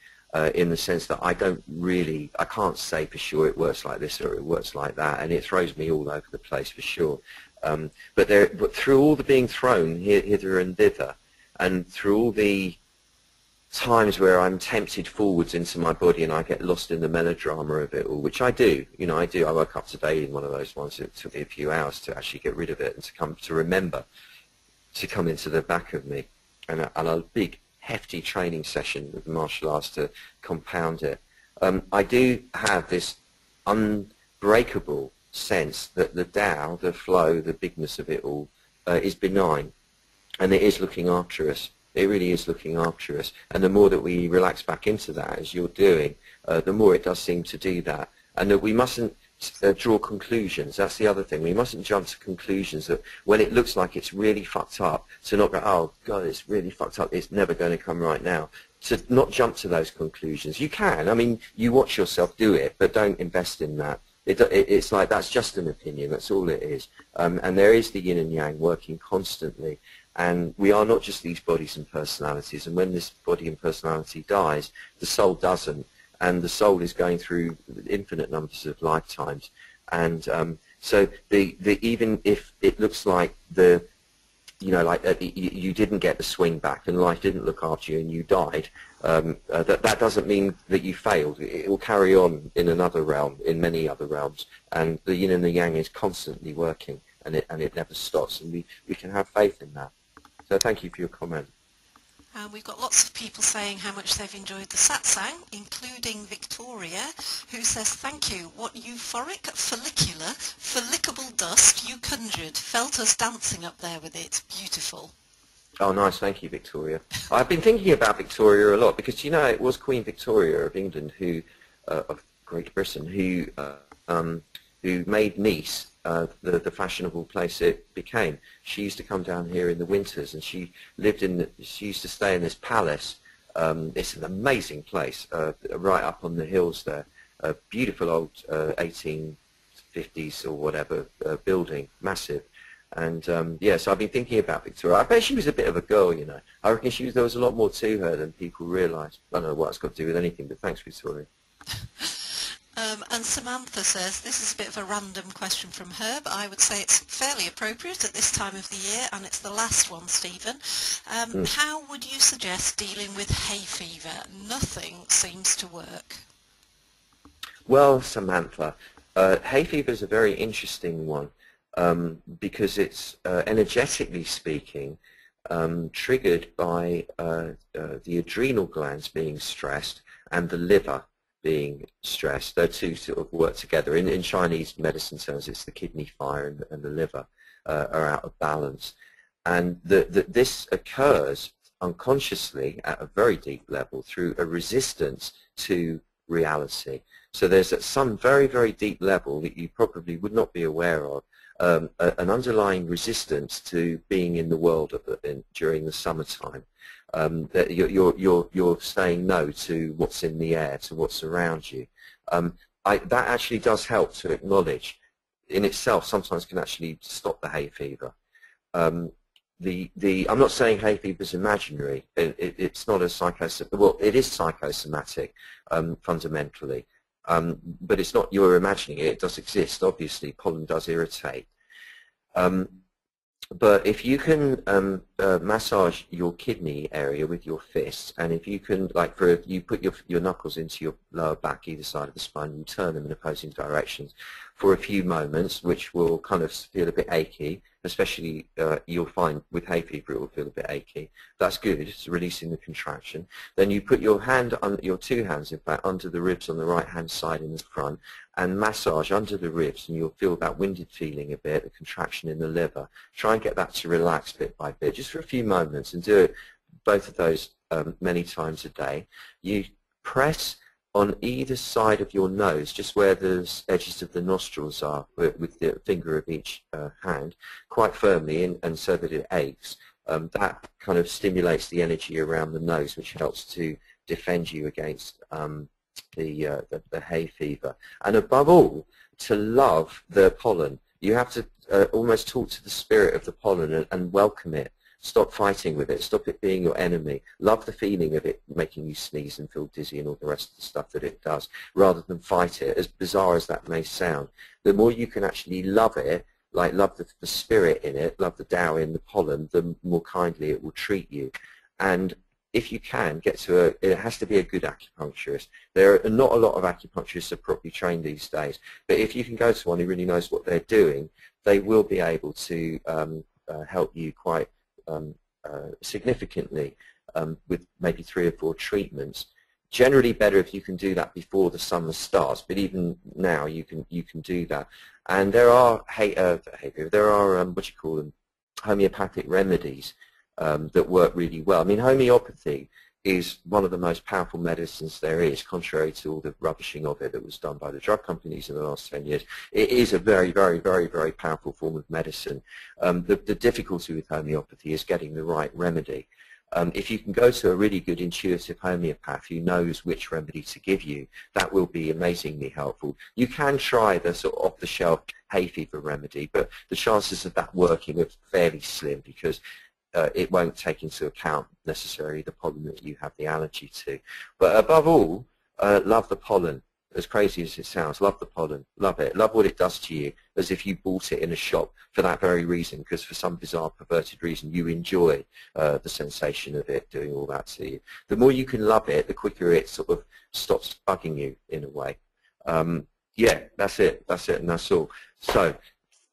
in the sense that I can't say for sure it works like this or it works like that, and it throws me all over the place for sure. But through all the being thrown hither and thither, and through all the times where I'm tempted forwards into my body and I get lost in the melodrama of it all, which I do, you know, I do. I woke up today in one of those ones. It took me a few hours to actually get rid of it and to remember to come into the back of me. And a big hefty training session with martial arts to compound it. I do have this unbreakable sense that the Tao, the flow, the bigness of it all is benign, and it is looking after us. It really is looking after us. And the more that we relax back into that, as you're doing, the more it does seem to do that. And that we mustn't draw conclusions. That's the other thing. We mustn't jump to conclusions that when it looks like it's really fucked up, to not go, oh, God, it's really fucked up, it's never going to come right now. To not jump to those conclusions. You can. I mean, you watch yourself do it, but don't invest in that. It's like that's just an opinion. That's all it is. And there is the yin and yang working constantly. And we are not just these bodies and personalities. And when this body and personality dies, the soul doesn't. And the soul is going through infinite numbers of lifetimes. And so even if it looks like you didn't get the swing back and life didn't look after you and you died, that doesn't mean that you failed. It will carry on in another realm, in many other realms. And the yin and the yang is constantly working, and it never stops. And we can have faith in that. So thank you for your comment. We've got lots of people saying how much they've enjoyed the satsang, including Victoria, who says, thank you, what euphoric, follicable dust you conjured. Felt us dancing up there with it. Beautiful. Oh, nice. Thank you, Victoria. I've been thinking about Victoria a lot because, you know, it was Queen Victoria of England, of Great Britain, who made Nice the fashionable place it became. She used to come down here in the winters, and she used to stay in this palace. It's an amazing place, right up on the hills there. A beautiful old 1850s or whatever building, massive. And yeah, so I've been thinking about Victoria. I bet she was a bit of a girl, you know. I reckon there was a lot more to her than people realise. I don't know what it's got to do with anything, but thanks, Victoria. And Samantha says, this is a bit of a random question from her, but I would say it's fairly appropriate at this time of the year, and it's the last one, Stephen. How would you suggest dealing with hay fever? Nothing seems to work. Well, Samantha, hay fever is a very interesting one because it's, energetically speaking, triggered by the adrenal glands being stressed and the liver being stressed. Those two sort of work together. In Chinese medicine terms, it's the kidney fire and the liver are out of balance. And this occurs unconsciously at a very deep level through a resistance to reality. So there's at some very, very deep level that you probably would not be aware of, an underlying resistance to being in the world during the summertime. That you're saying no to what's in the air, to what's around you. That actually does help to acknowledge. In itself, sometimes can actually stop the hay fever. I'm not saying hay fever is imaginary. It's not a psychosomatic. Well, it is psychosomatic fundamentally, but it's not you're imagining it. It does exist. Obviously, pollen does irritate. But if you can massage your kidney area with your fists, and if you can, like, you put your knuckles into your lower back, either side of the spine, you turn them in opposing directions for a few moments, which will kind of feel a bit achy, especially you'll find with hay fever it will feel a bit achy. That's good, it's releasing the contraction. Then you put your two hands, in fact, under the ribs on the right-hand side in the front, and massage under the ribs, and you'll feel that winded feeling a bit, the contraction in the liver. Try and get that to relax bit by bit, just for a few moments, and do it, both of those many times a day. You press on either side of your nose, just where the edges of the nostrils are, with the finger of each hand, quite firmly, and so that it aches. That kind of stimulates the energy around the nose, which helps to defend you against the hay fever. And above all, to love the pollen. You have to almost talk to the spirit of the pollen and welcome it. Stop fighting with it. Stop it being your enemy. Love the feeling of it making you sneeze and feel dizzy and all the rest of the stuff that it does, rather than fight it, as bizarre as that may sound. The more you can actually love it, like love the spirit in it, love the Tao in the pollen, the more kindly it will treat you. And if you can, it has to be a good acupuncturist. There are not a lot of acupuncturists that are properly trained these days, but if you can go to one who really knows what they're doing, they will be able to help you quite significantly with maybe 3 or 4 treatments. Generally better if you can do that before the summer starts, but even now you can do that. And there are what you call them, homeopathic remedies that work really well. I mean, homeopathy is one of the most powerful medicines there is, contrary to all the rubbishing of it that was done by the drug companies in the last 10 years. It is a very, very, very, very powerful form of medicine. The difficulty with homeopathy is getting the right remedy. If you can go to a really good intuitive homeopath who knows which remedy to give you, that will be amazingly helpful. You can try the sort of off-the-shelf hay fever remedy, but the chances of that working are fairly slim because it won't take into account necessarily the pollen that you have the allergy to. But above all, love the pollen. As crazy as it sounds, love the pollen, love it, love what it does to you, as if you bought it in a shop for that very reason, because for some bizarre perverted reason you enjoy the sensation of it doing all that to you. The more you can love it, the quicker it sort of stops bugging you in a way. Yeah, that's it, and that's all. So,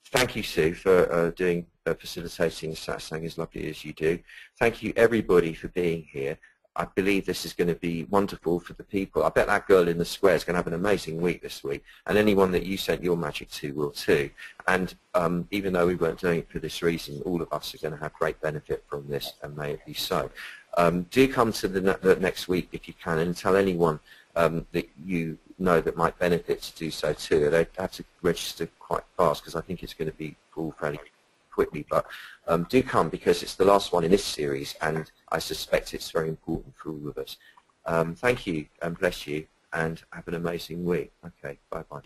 thank you, Sue, for facilitating satsang as lovely as you do. Thank you, everybody, for being here. I believe this is going to be wonderful for the people. I bet that girl in the square is going to have an amazing week this week, and anyone that you sent your magic to will too. And even though we weren't doing it for this reason, all of us are going to have great benefit from this, and may it be so. Do come to the next week if you can, and tell anyone that you know that might benefit to do so too. They have to register quite fast because I think it's going to be full fairly quickly, but do come because it's the last one in this series and I suspect it's very important for all of us. Thank you and bless you and have an amazing week. Okay, bye-bye.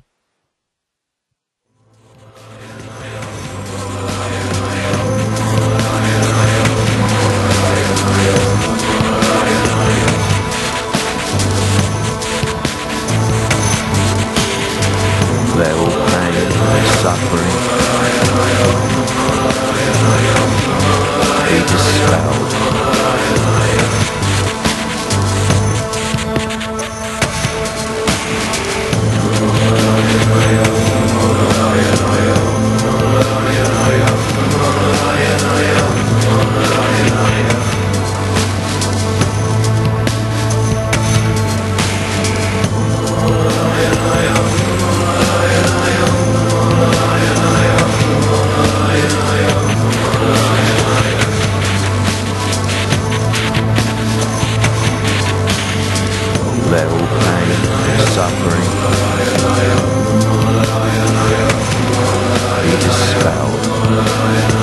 They're all pain, suffering, be dispelled. They're all pain, suffering, be dispelled.